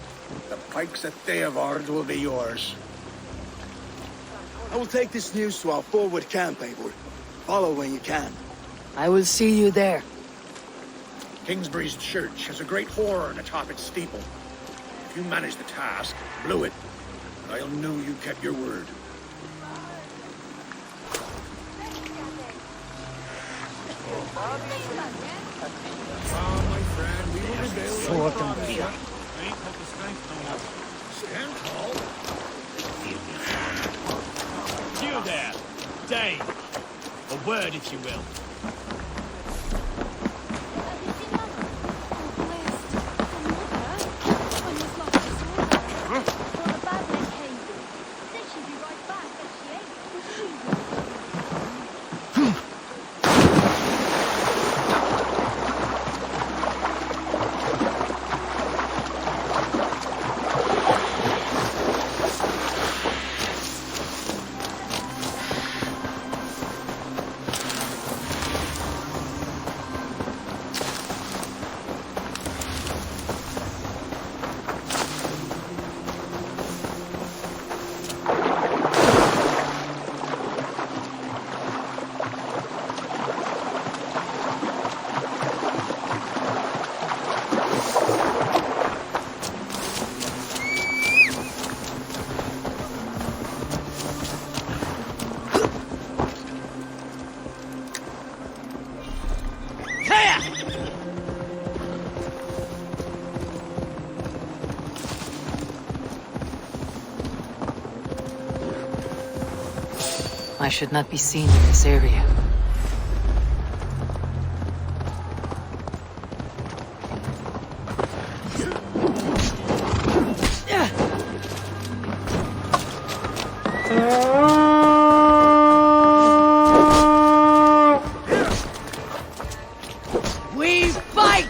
the pikes at Theovard will be yours. I will take this news to our forward camp, Eivor. Follow when you can. I will see you there. Kingsbury's church has a great horn atop its steeple. If you manage the task, blow it, and I'll know you kept your word. Oh, my friend, we will rebuild. Sword and here. Ain't got the strength no more. Stand tall. You there, Dane. A word, if you will. I should not be seen in this area. We fight!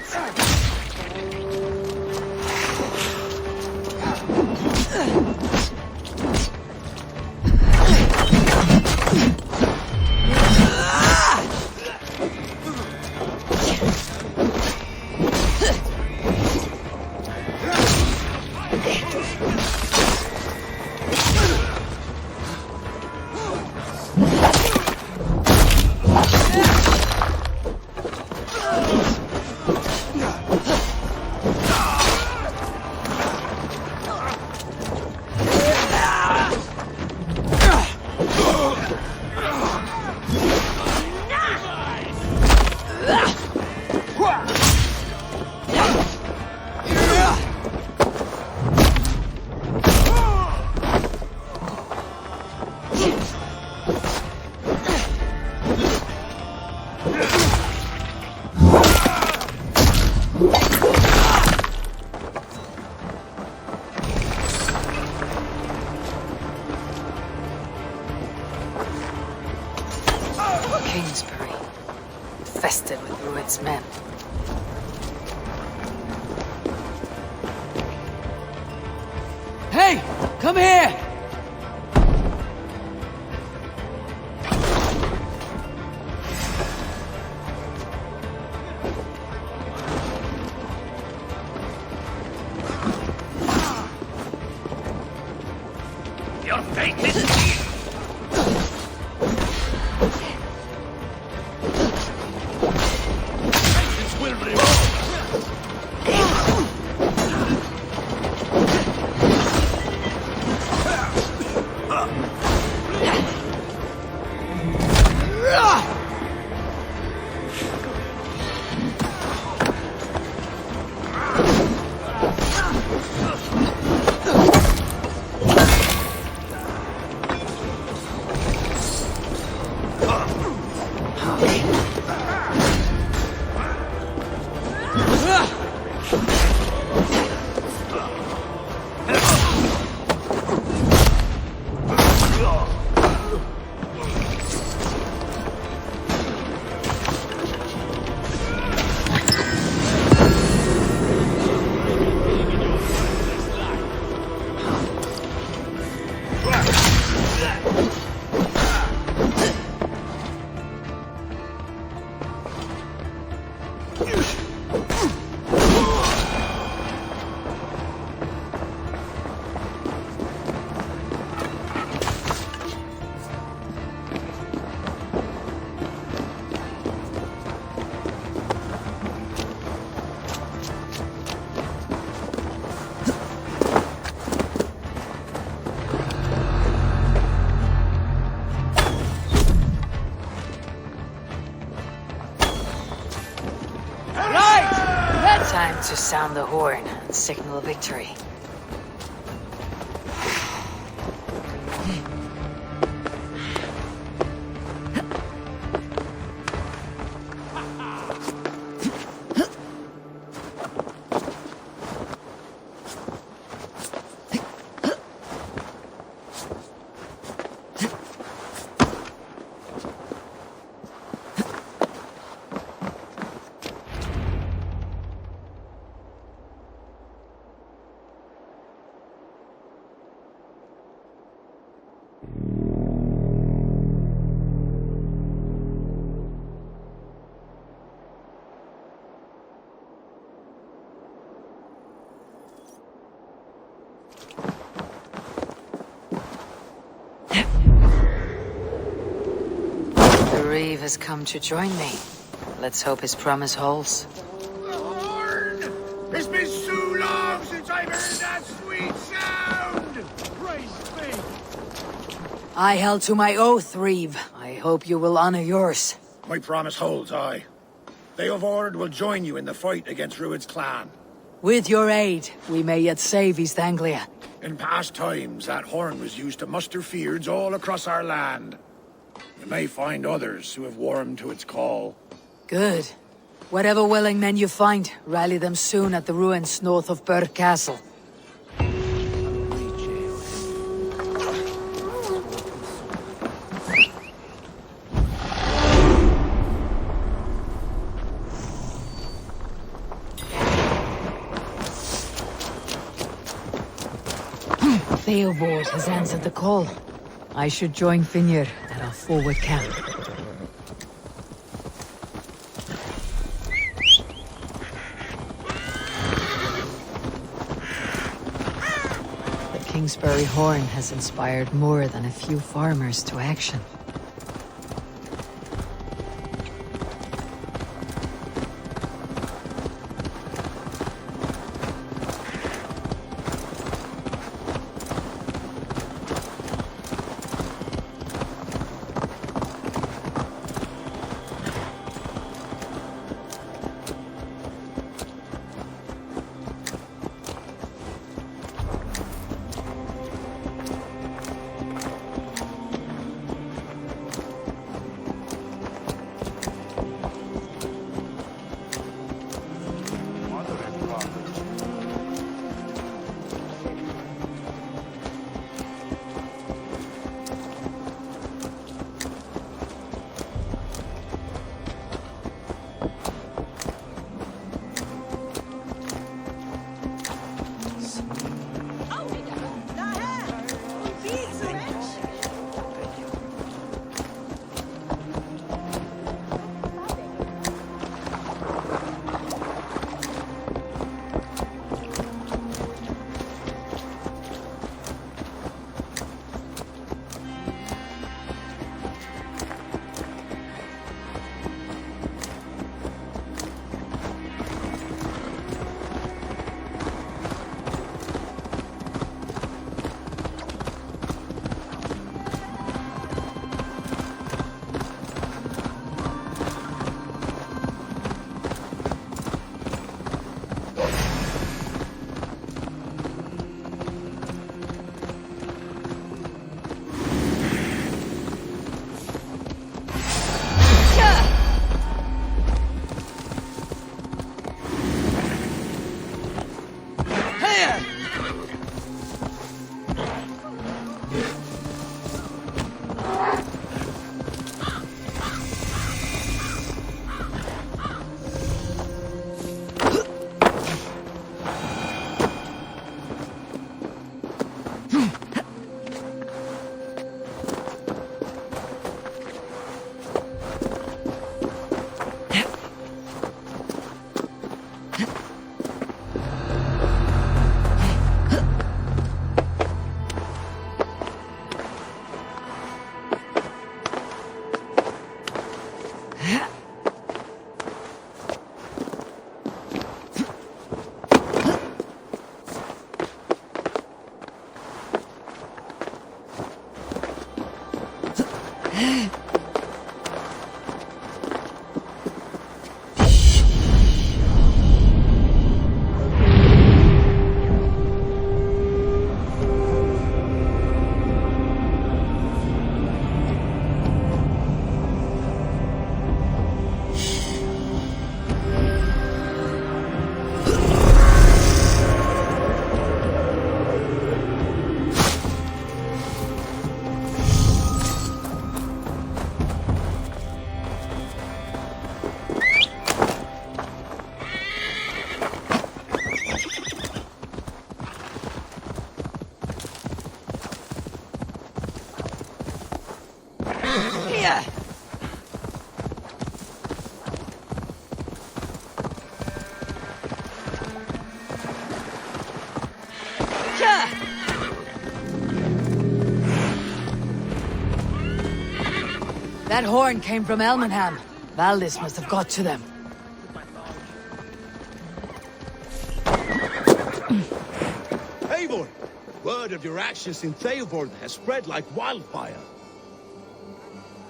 Kingsbury, infested with Rued's men. Hey! Come here! Your fate is sealed. Vengeance will reward. Time to sound the horn and signal victory. The Reeve has come to join me. Let's hope his promise holds. It's been so long since I've heard that sweet sound! Praise me! I held to my oath, Reeve. I hope you will honor yours. My promise holds, aye. They of Ord will join you in the fight against Rued's clan. With your aid, we may yet save East Anglia. In past times, that horn was used to muster fyrds all across our land. You may find others who have warmed to its call. Good. Whatever willing men you find, rally them soon at the ruins north of Burr Castle. Theobald has answered the call. I should join Finnr at our forward camp. The Kingsbury horn has inspired more than a few farmers to action. That horn came from Elmenham. Valdis must have got to them. Eivor! Word of your actions in Theobald has spread like wildfire.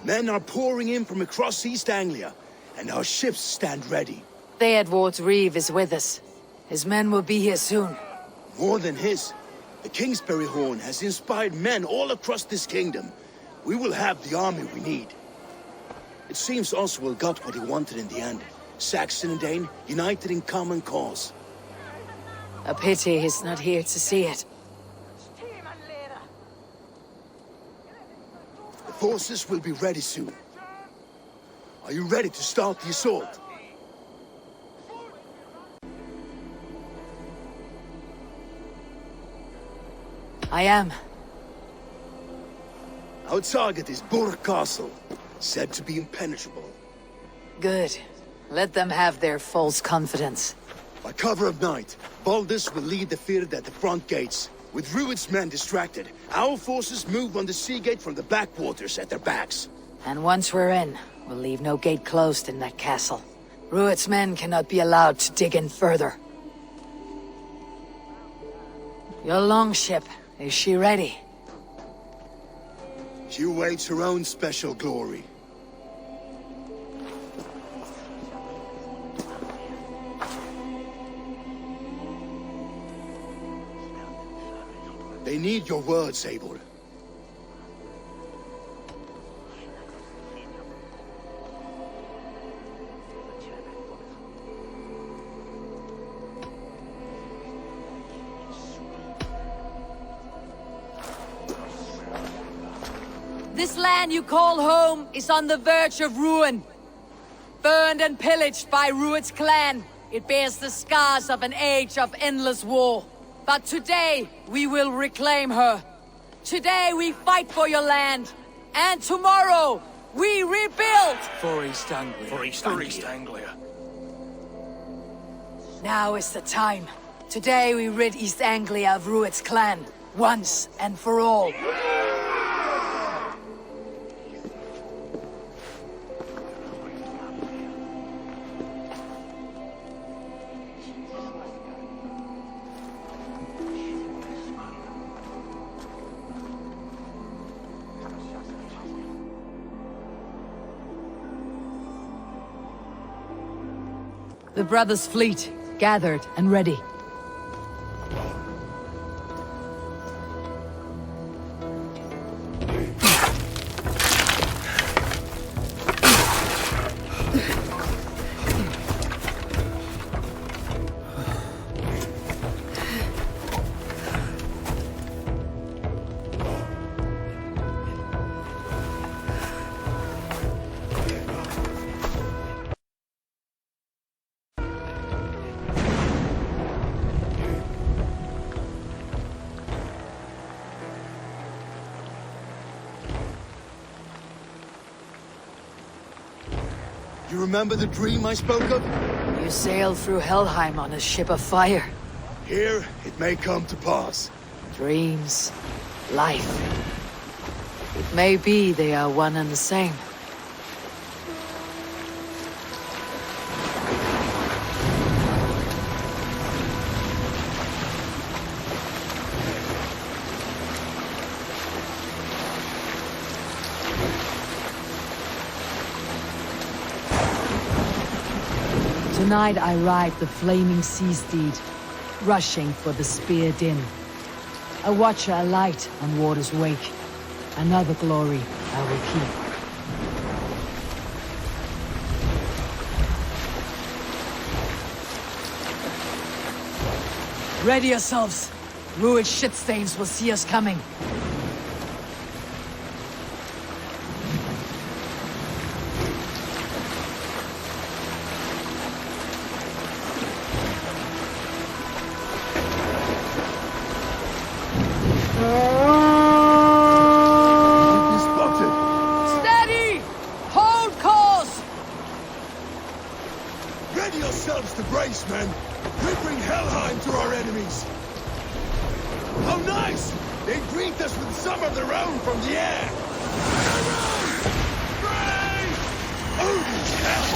Men are pouring in from across East Anglia, and our ships stand ready. Theodward's Reeve is with us. His men will be here soon. More than his. The Kingsbury horn has inspired men all across this kingdom. We will have the army we need. It seems Oswald got what he wanted in the end. Saxon and Dane united in common cause. A pity he's not here to see it. The forces will be ready soon. Are you ready to start the assault? I am. Our target is Burg Castle, said to be impenetrable. Good. Let them have their false confidence. By cover of night, Baldus will lead the field at the front gates. With Rued's men distracted, our forces move on the sea gate from the backwaters at their backs. And once we're in, we'll leave no gate closed in that castle. Rued's men cannot be allowed to dig in further. Your longship, is she ready? She awaits her own special glory. They need your words, Abel. This land you call home is on the verge of ruin. Burned and pillaged by Rued's clan, it bears the scars of an age of endless war. But today, we will reclaim her. Today, we fight for your land. And tomorrow, we rebuild! For East Anglia. For East Anglia. Now is the time. Today, we rid East Anglia of Rued's clan. Once and for all. The brothers' fleet, gathered and ready. You remember the dream I spoke of? You sailed through Helheim on a ship of fire. Here, it may come to pass. Dreams, life. It may be they are one and the same. Tonight I ride the flaming sea steed, rushing for the spear din. A watcher alight on water's wake. Another glory I will keep. Ready yourselves. Rued shitstains will see us coming. Steady! Hold course! Ready yourselves to brace, men. We bring Helheim to our enemies. How nice! They greet us with some of their own from the air. Brave! Odin's hell!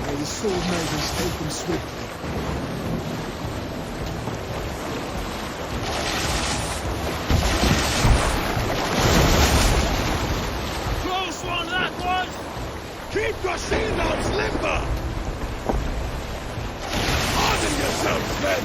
May the sword maidens take them swiftly. Close one, that was! Keep your shield arms limber! Harden yourselves, men!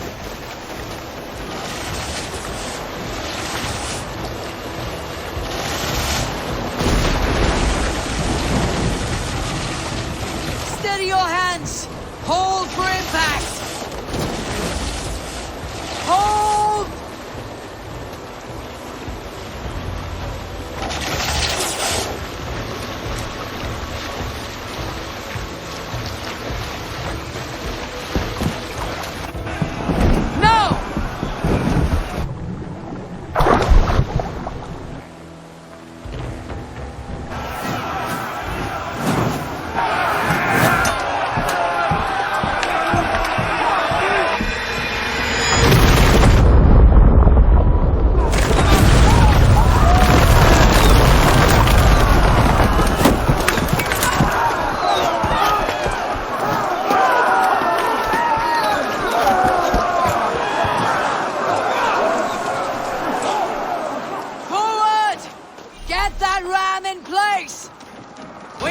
Steady your hands! Hold for impact!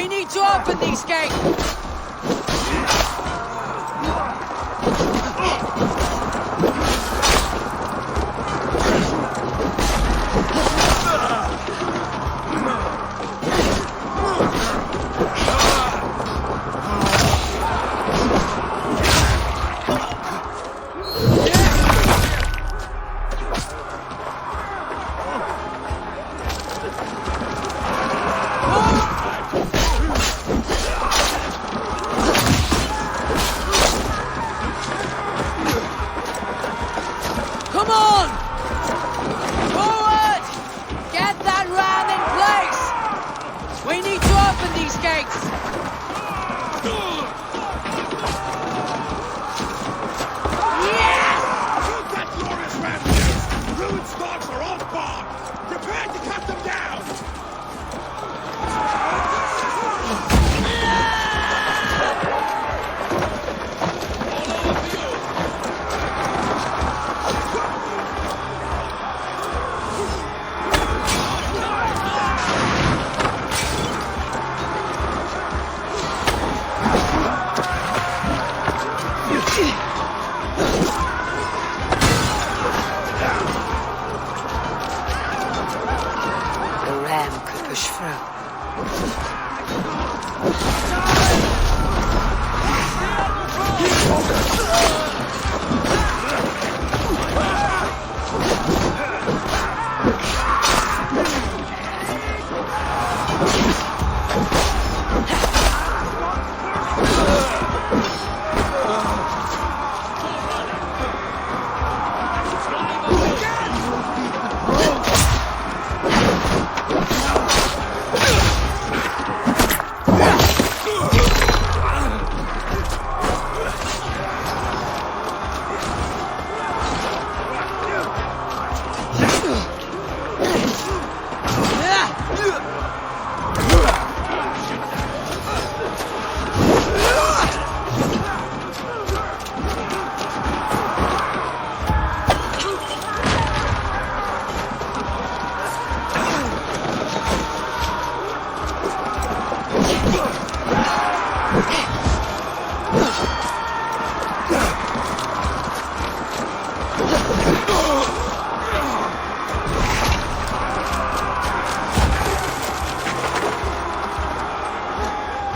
We need to open these gates! Come on! Forward! Get that ram in place! We need to open these gates! Yes! Shoot that glorious ram chase! Ruined squads are off board! Prepare to cut them down! The ram could push through.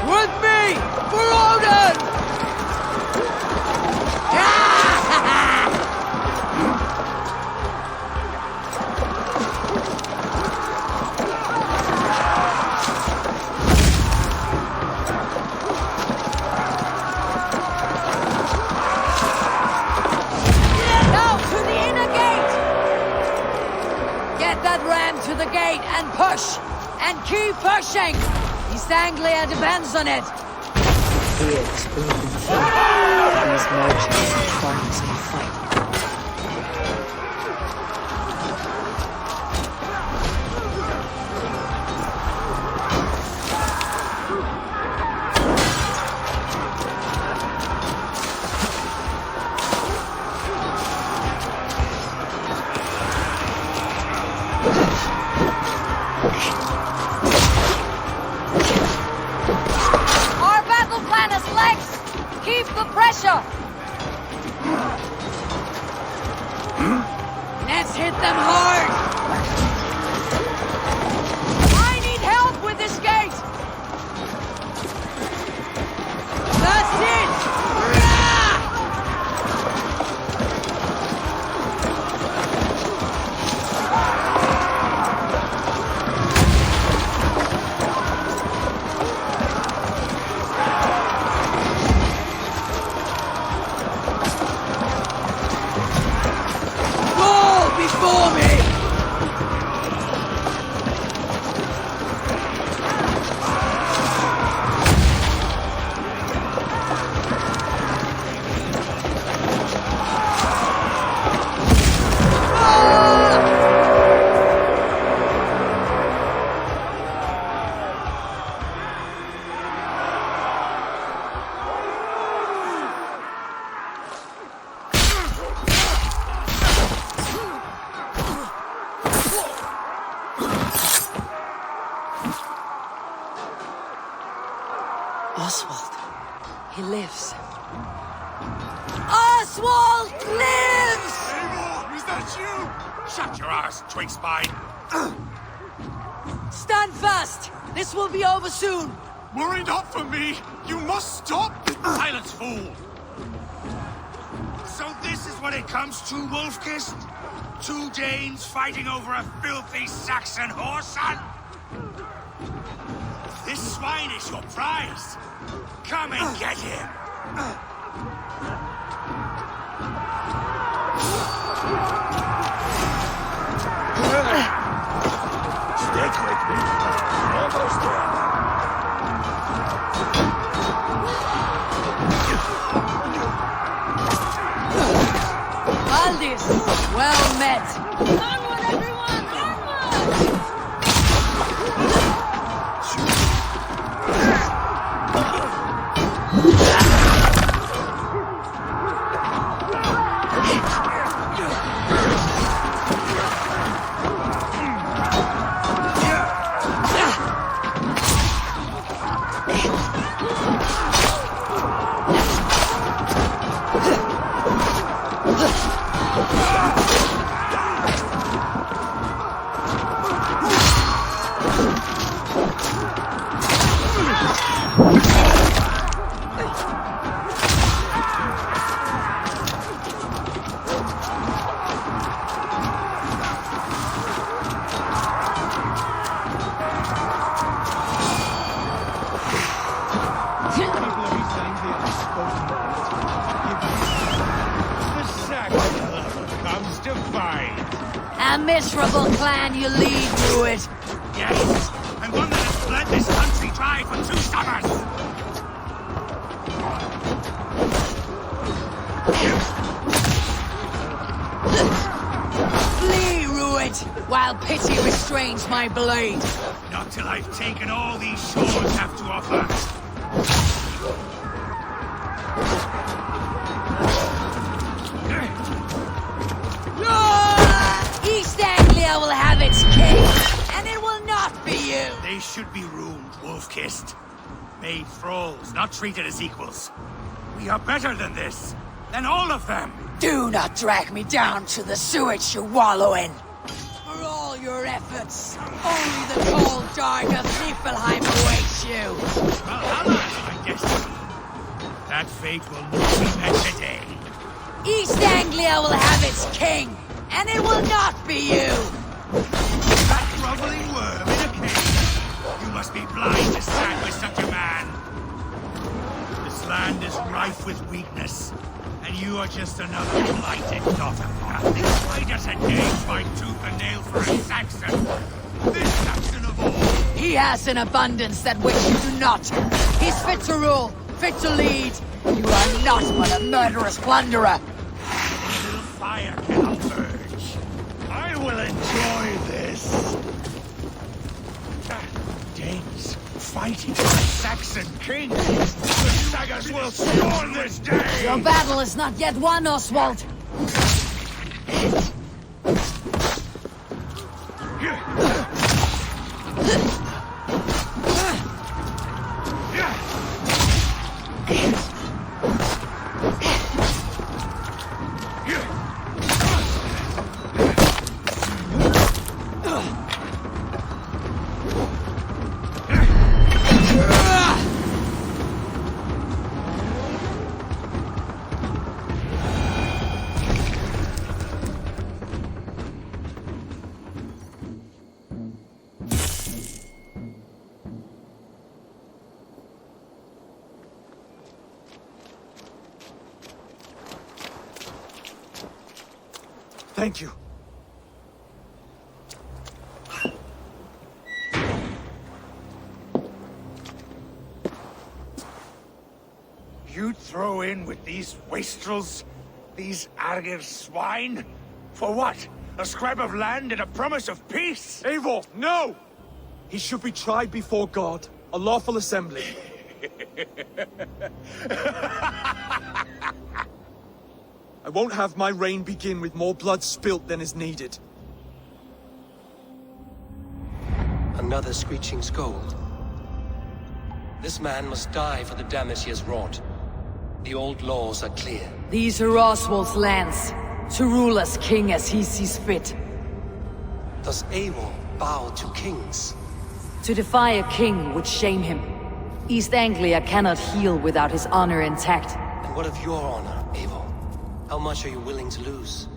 With me! For Odin! Now to the inner gate! Get that ram to the gate and push! And keep pushing! East Anglia depends on it! Here is broken faith. These merchants and farmers in fight. Our battle plan is legs! Keep the pressure! Let's hit them hard! I need help with this gate! That's it! Go before me! He lives. Oswald lives! Eivor, is that you? Shut your arse, twig spine. Stand fast! This will be over soon! Worry not for me! You must stop! Silence, fool! So this is what it comes to, Wolfkist? 2 Danes fighting over a filthy Saxon whoreson? This swine is your prize! Come and get him! Stick with me. Almost there. Aldis, well met. Onward, everyone! Onward! A miserable clan you lead, Ruud. Yes, and one that has bled this country dry for 2 summers! Flee, Ruud, while pity restrains my blade. Not till I've taken all these shores have to offer. East Anglia will have its king, and it will not be you. They should be ruined, Wolf-kissed. Made thralls, not treated as equals. We are better than this, than all of them. Do not drag me down to the sewage you wallow in. For all your efforts, only the cold dark of Niflheim awaits you. Valhalla is my destiny. That fate will not be met today. East Anglia will have its king, and it will not be you. That groveling worm in a cave. You must be blind to stand with such a man. This land is rife with weakness, and you are just another blighted daughter. Nothing fighters a Dane fight tooth and nail for a Saxon. This Saxon of all. He has an abundance that which you do not. He's fit to rule, fit to lead. You are not but a murderous plunderer. Little fire cannot purge. I will enjoy this. Danes fighting for a Saxon king. The sagas will scorn this day. Your battle is not yet won, Oswald. Thank you. You throw in with these wastrels? These Argir swine? For what? A scrap of land and a promise of peace? Eivor, no! He should be tried before God, a lawful assembly. I won't have my reign begin with more blood spilt than is needed. Another screeching scold. This man must die for the damage he has wrought. The old laws are clear. These are Oswald's lands, to rule as king as he sees fit. Does Eivor bow to kings? To defy a king would shame him. East Anglia cannot heal without his honor intact. And what of your honor, Eivor? How much are you willing to lose?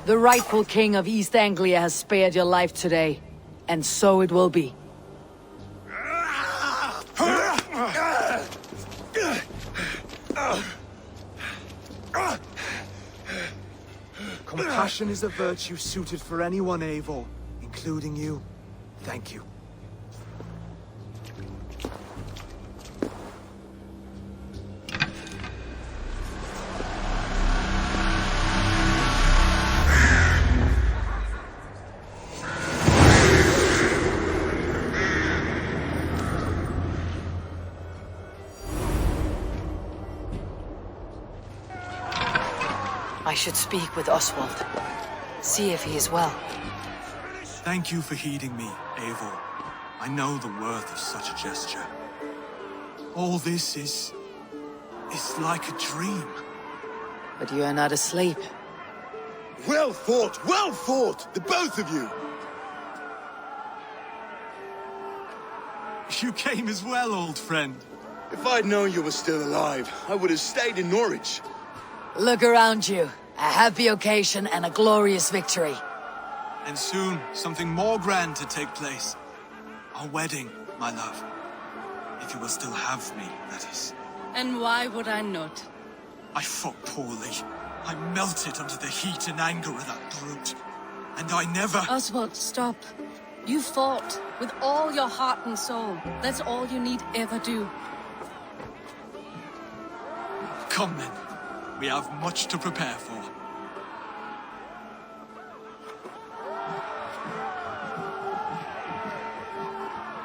The rightful king of East Anglia has spared your life today, and so it will be. Compassion is a virtue suited for anyone, Eivor, including you. Thank you. I should speak with Oswald. See if he is well. Thank you for heeding me, Eivor. I know the worth of such a gesture. All this is like a dream. But you are not asleep. Well fought, the both of you! You came as well, old friend. If I'd known you were still alive, I would have stayed in Norwich. Look around you. A happy occasion and a glorious victory. And soon, something more grand to take place. Our wedding, my love. If you will still have me, that is. And why would I not? I fought poorly. I melted under the heat and anger of that brute. And I never... Oswald, stop. You fought with all your heart and soul. That's all you need ever do. Come then. We have much to prepare for.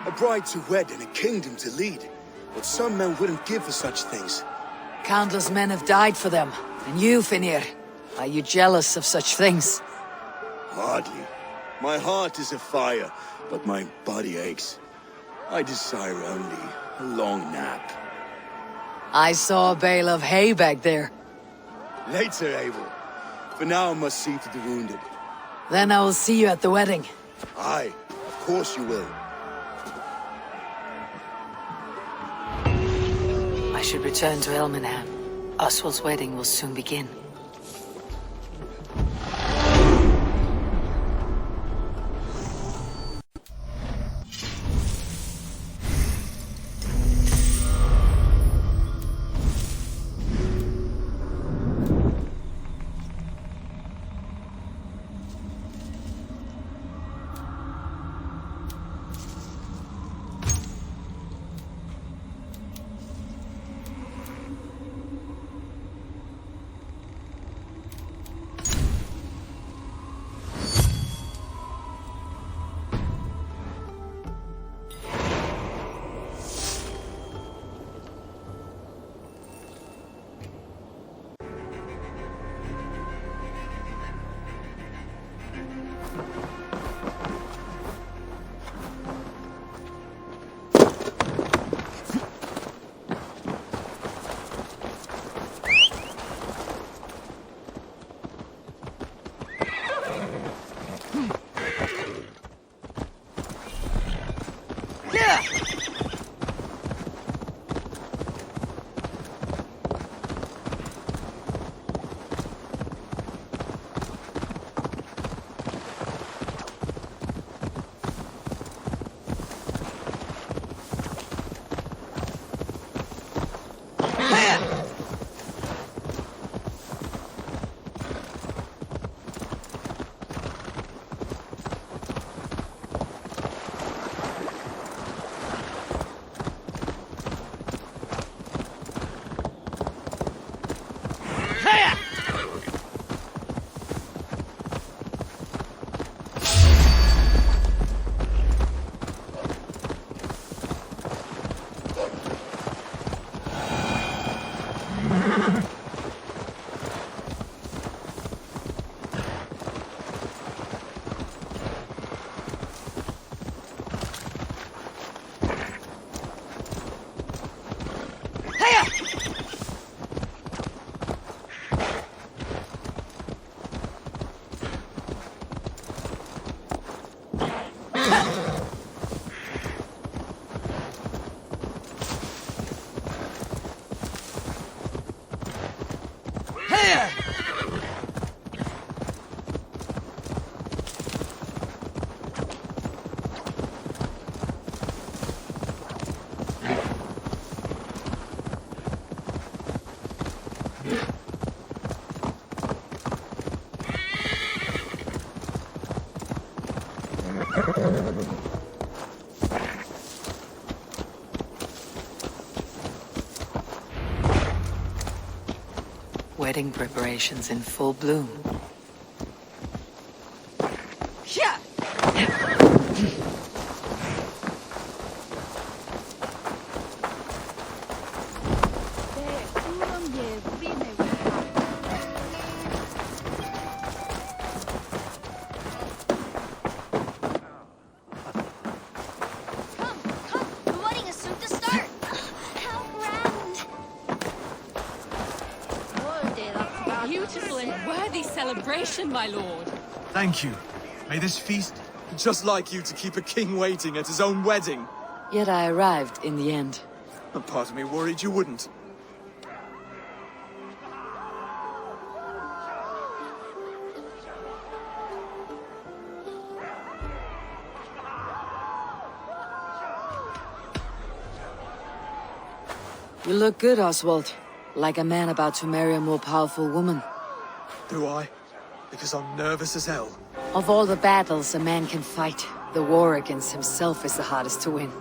A bride to wed and a kingdom to lead. What some men wouldn't give for such things. Countless men have died for them. And you, Finnr, are you jealous of such things? Hardly. My heart is afire, but my body aches. I desire only a long nap. I saw a bale of hay back there. Later, Eivor. For now, I must see to the wounded. Then I will see you at the wedding. Aye, of course you will. I should return to Elmenham. Oswald's wedding will soon begin. Wedding preparations in full bloom. Yeah. The wedding is soon to start. How grand. Beautiful and worthy celebration, my lord. Thank you. May this feast... Just like you to keep a king waiting at his own wedding. Yet I arrived in the end. A part of me worried you wouldn't. You look good, Oswald. Like a man about to marry a more powerful woman. Do I? Because I'm nervous as hell. Of all the battles a man can fight, the war against himself is the hardest to win.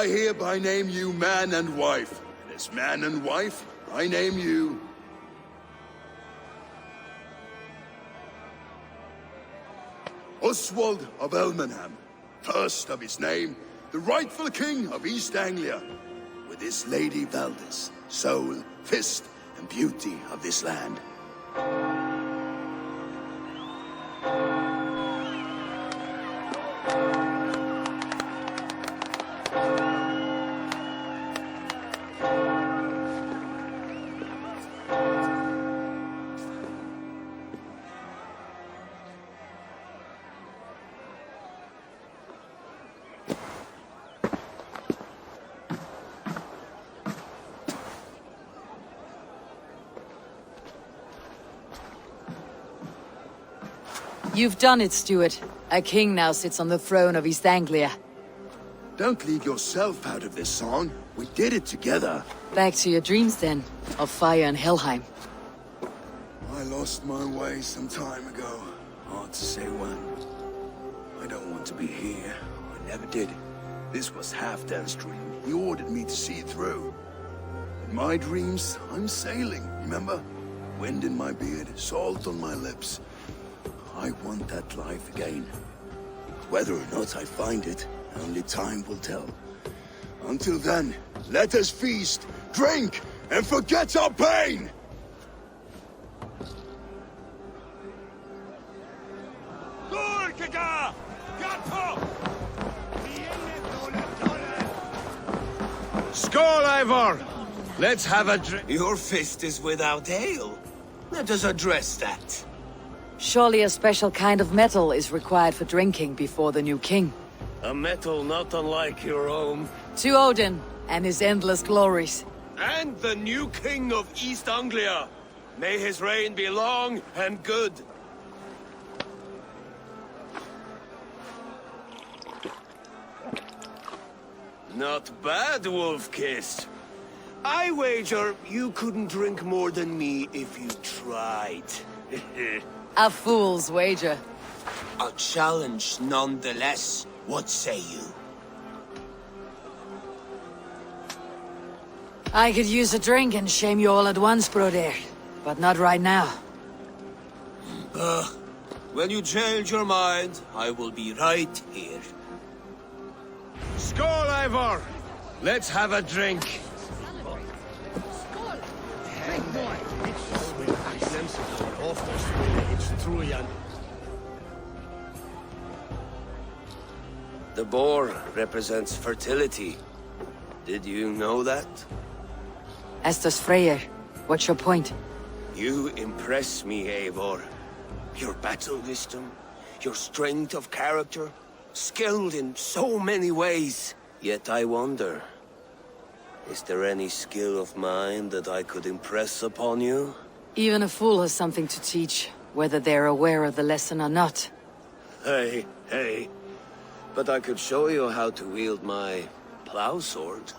I hereby name you man and wife. And as man and wife, I name you... Oswald of Elmenham, first of his name, the rightful king of East Anglia, with this Lady Valdis, soul, fist, and beauty of this land. You've done it, Stuart. A king now sits on the throne of East Anglia. Don't leave yourself out of this song. We did it together. Back to your dreams, then, of fire and Helheim. I lost my way some time ago. Hard to say when. I don't want to be here. I never did. This was Halfdan's dream. He ordered me to see it through. In my dreams, I'm sailing, remember? Wind in my beard, salt on my lips. I want that life again. Whether or not I find it, only time will tell. Until then, let us feast, drink, and forget our pain! Skål, Eivor! Let's have a drink. Your fist is without ale. Let us address that. Surely a special kind of metal is required for drinking before the new king. A metal not unlike your own. To Odin and his endless glories. And the new king of East Anglia. May his reign be long and good. Not bad, Wolf-Kissed. I wager you couldn't drink more than me if you tried. A fool's wager. A challenge nonetheless. What say you? I could use a drink and shame you all at once, brother. But not right now. When you change your mind, I will be right here. Skål, Eivor! Let's have a drink. The boar represents fertility. Did you know that? As does Freyr. What's your point? You impress me, Eivor. Your battle wisdom, your strength of character, skilled in so many ways. Yet I wonder, is there any skill of mine that I could impress upon you? Even a fool has something to teach, whether they're aware of the lesson or not. Hey. But I could show you how to wield my plow sword.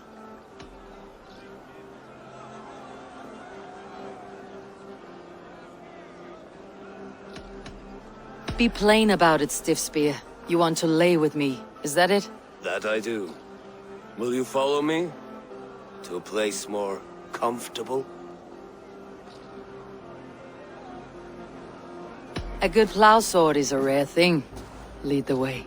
Be plain about it, Stiff Spear. You want to lay with me, is that it? That I do. Will you follow me? To a place more comfortable? A good plow sword is a rare thing. Lead the way.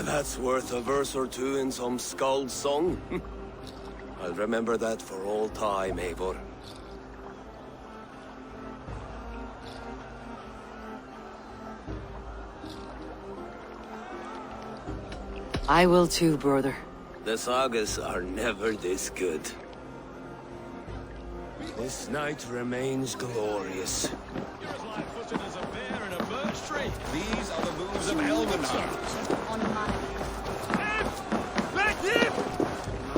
That's worth a verse or two in some skald's song. I'll remember that for all time, Eivor. I will too, brother. The sagas are never this good. This night remains glorious. These are the moves of Elvenham.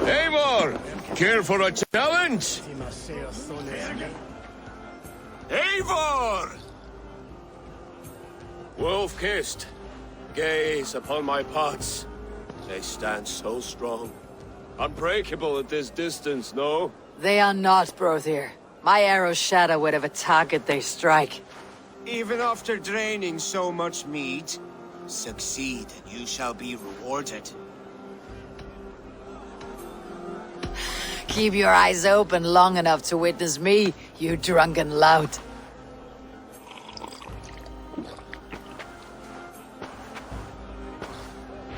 Eivor! Care for a challenge? Eivor! Wolf-Kissed, gaze upon my pots. They stand so strong. Unbreakable at this distance, no? They are not, brother. My arrows shatter whatever target they strike. Even after draining so much meat, succeed and you shall be rewarded. Keep your eyes open long enough to witness me, you drunken lout.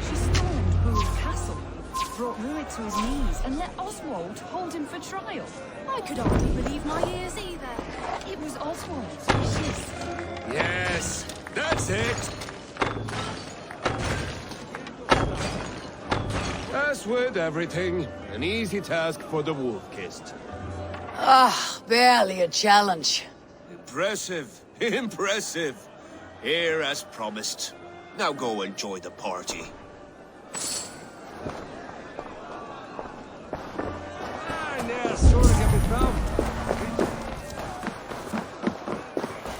She stormed Rued's castle, brought Rued to his knees, and let Oswald hold him for trial. I could hardly believe my ears either. It was Oswald. Yes, that's it. As with everything, an easy task for the Wolf-Kissed. Barely a challenge. Impressive, impressive. Here as promised. Now go enjoy the party.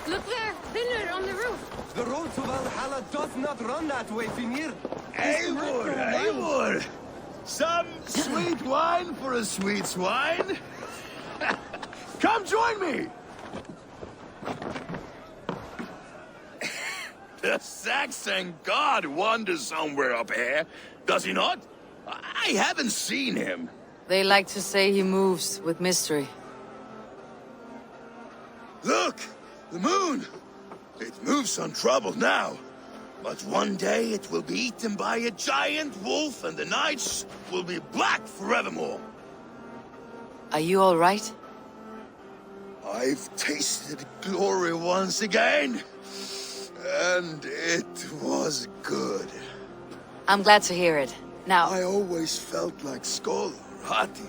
Look there, Binner on the roof. The road to Valhalla does not run that way, Finir. Eivor! Some sweet wine for a sweet swine? Come join me! The Saxon god wanders somewhere up here, does he not? I haven't seen him. They like to say he moves with mystery. Look! The moon! It moves untroubled now. But one day it will be eaten by a giant wolf and the nights will be black forevermore. Are you all right? I've tasted glory once again. And it was good. I'm glad to hear it. Now... I always felt like Skoll, Hati.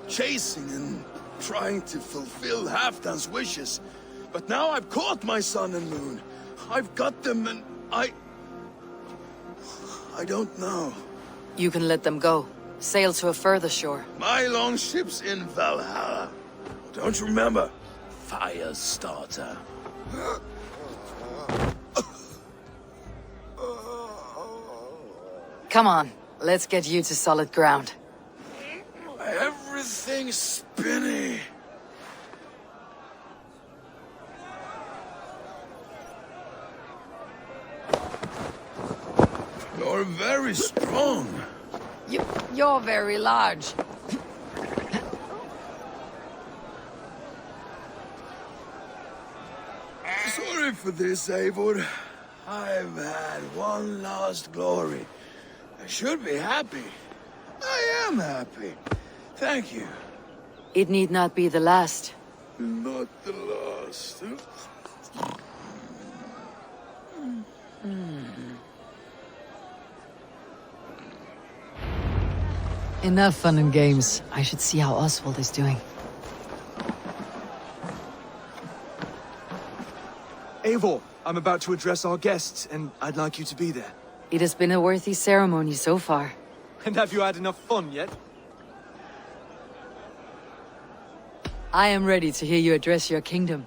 Chasing and trying to fulfill Halfdan's wishes. But now I've caught my sun and moon. I've got them and I don't know. You can let them go. Sail to a further shore. My longship's in Valhalla. Don't you remember? Firestarter. Come on, let's get you to solid ground. Everything's spinny. You're very strong. You're very large. Sorry for this, Eivor. I've had one last glory. I should be happy. I am happy. Thank you. It need not be the last. Not the last. Enough fun and games. I should see how Oswald is doing. Eivor, I'm about to address our guests, and I'd like you to be there. It has been a worthy ceremony so far. And have you had enough fun yet? I am ready to hear you address your kingdom.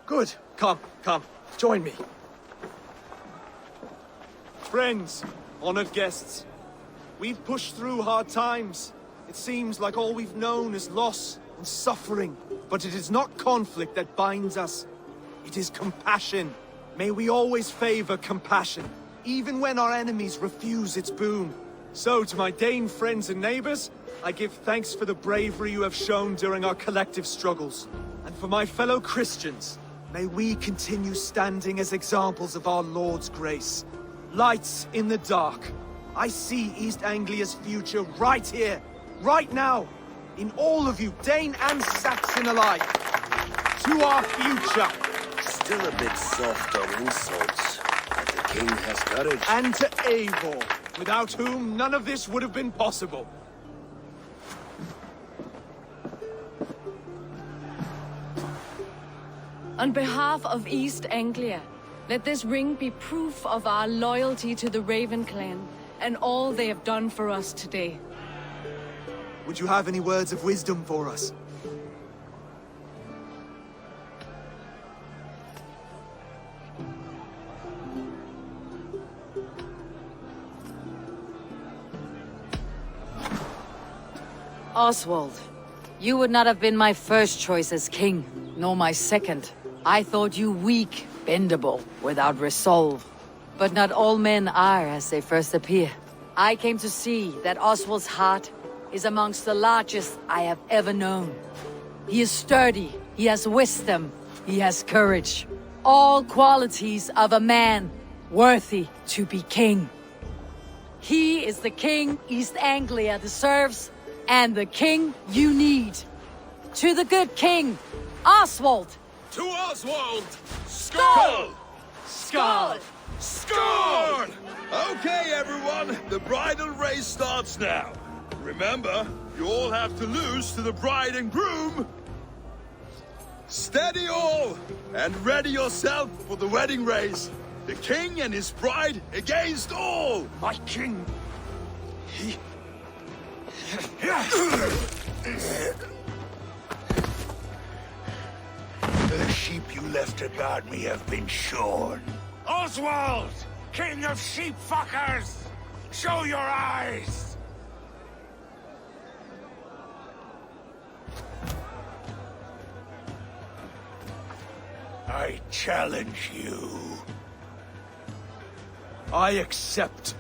Good. Come. Join me. Friends, honored guests. We've pushed through hard times. It seems like all we've known is loss and suffering. But it is not conflict that binds us. It is compassion. May we always favor compassion, even when our enemies refuse its boon. So, to my Dane friends and neighbors, I give thanks for the bravery you have shown during our collective struggles. And for my fellow Christians, may we continue standing as examples of our Lord's grace. Lights in the dark. I see East Anglia's future right here, right now, in all of you, Dane and Saxon alike. To our future. Still a bit soft on insults, but the king has courage. And to Eivor, without whom none of this would have been possible. On behalf of East Anglia, let this ring be proof of our loyalty to the Raven clan and all they have done for us today. Would you have any words of wisdom for us? Oswald, you would not have been my first choice as king, nor my second. I thought you weak, bendable, without resolve. But not all men are as they first appear. I came to see that Oswald's heart is amongst the largest I have ever known. He is sturdy, he has wisdom, he has courage. All qualities of a man worthy to be king. He is the king East Anglia deserves, and the king you need. To the good king, Oswald! To Oswald! Skull! Skull! Scorn! Okay, everyone, the bridal race starts now. Remember, you all have to lose to the bride and groom. Steady all, and ready yourself for the wedding race. The king and his bride against all. My king, The sheep you left to guard me have been shorn. Oswald! King of sheep fuckers! Show your eyes! I challenge you. I accept.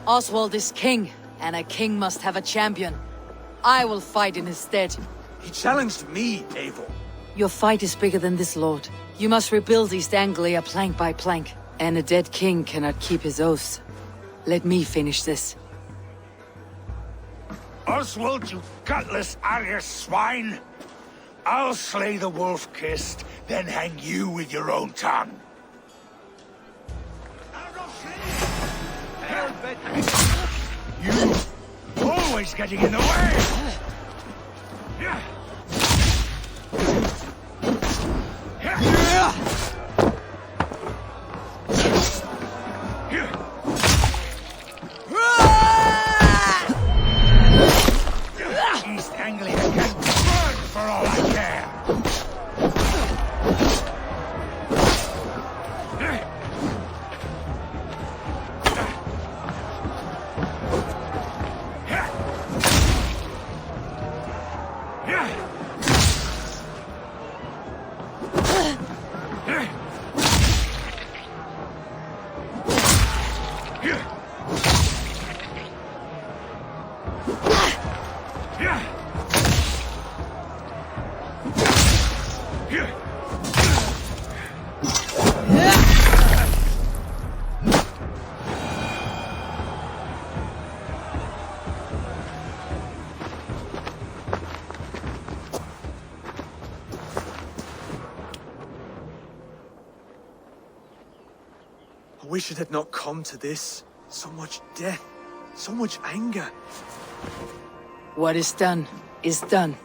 Oswald is king, and a king must have a champion. I will fight in his stead. He challenged me, Eivor. Your fight is bigger than this, Lord. You must rebuild East Anglia plank by plank, and a dead king cannot keep his oaths. Let me finish this. Oswald, you gutless Irish swine! I'll slay the wolf-kissed, then hang you with your own tongue. You always getting in the way! East Anglia can burn for all I care! I wish it had not come to this. So much death, so much anger. What is done, is done.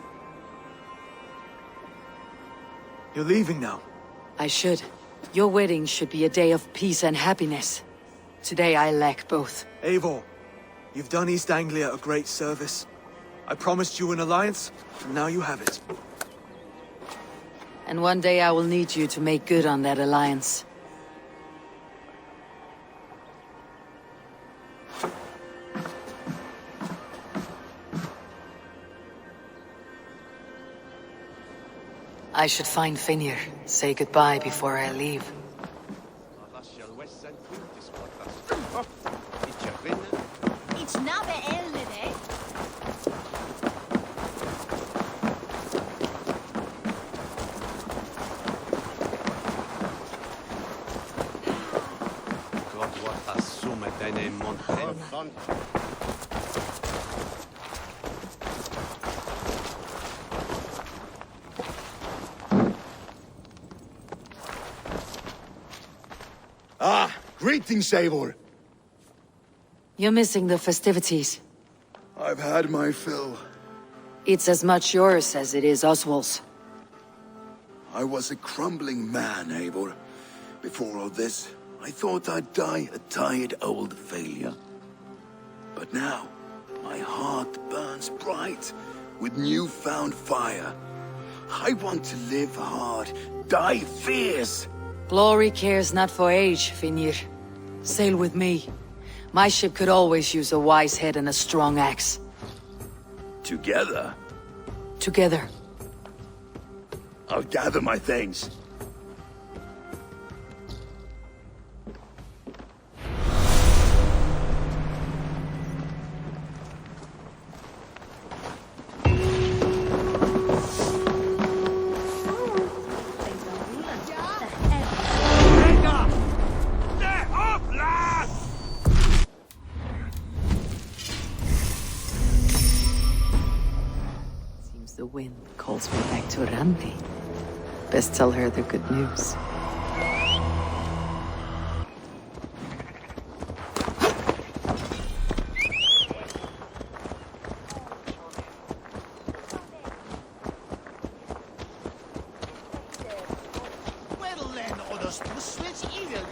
You're leaving now. I should. Your wedding should be a day of peace and happiness. Today I lack both. Eivor, you've done East Anglia a great service. I promised you an alliance, and now you have it. And one day I will need you to make good on that alliance. I should find Finir, say goodbye before I leave. It's not the end of it. Ah, greetings, Eivor. You're missing the festivities. I've had my fill. It's as much yours as it is Oswald's. I was a crumbling man, Eivor. Before all this, I thought I'd die a tired old failure. But now, my heart burns bright with newfound fire. I want to live hard, die fierce. Glory cares not for age, Finir. Sail with me. My ship could always use a wise head and a strong axe. Together? Together. I'll gather my things. The wind calls me back to Randi. Best tell her the good news. Well then, others to switch evil.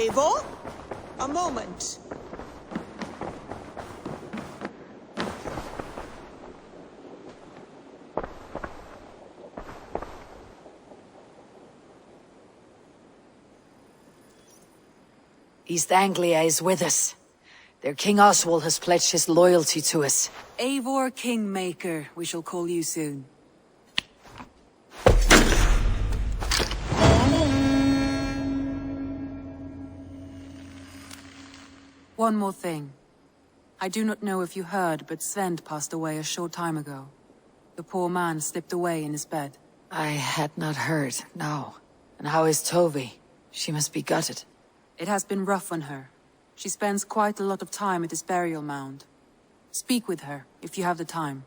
Eivor? A moment. East Anglia is with us. Their King Oswald has pledged his loyalty to us. Eivor Kingmaker, we shall call you soon. One more thing. I do not know if you heard, but Sven passed away a short time ago. The poor man slipped away in his bed. I had not heard, no. And how is Tovi? She must be gutted. It has been rough on her. She spends quite a lot of time at his burial mound. Speak with her, if you have the time.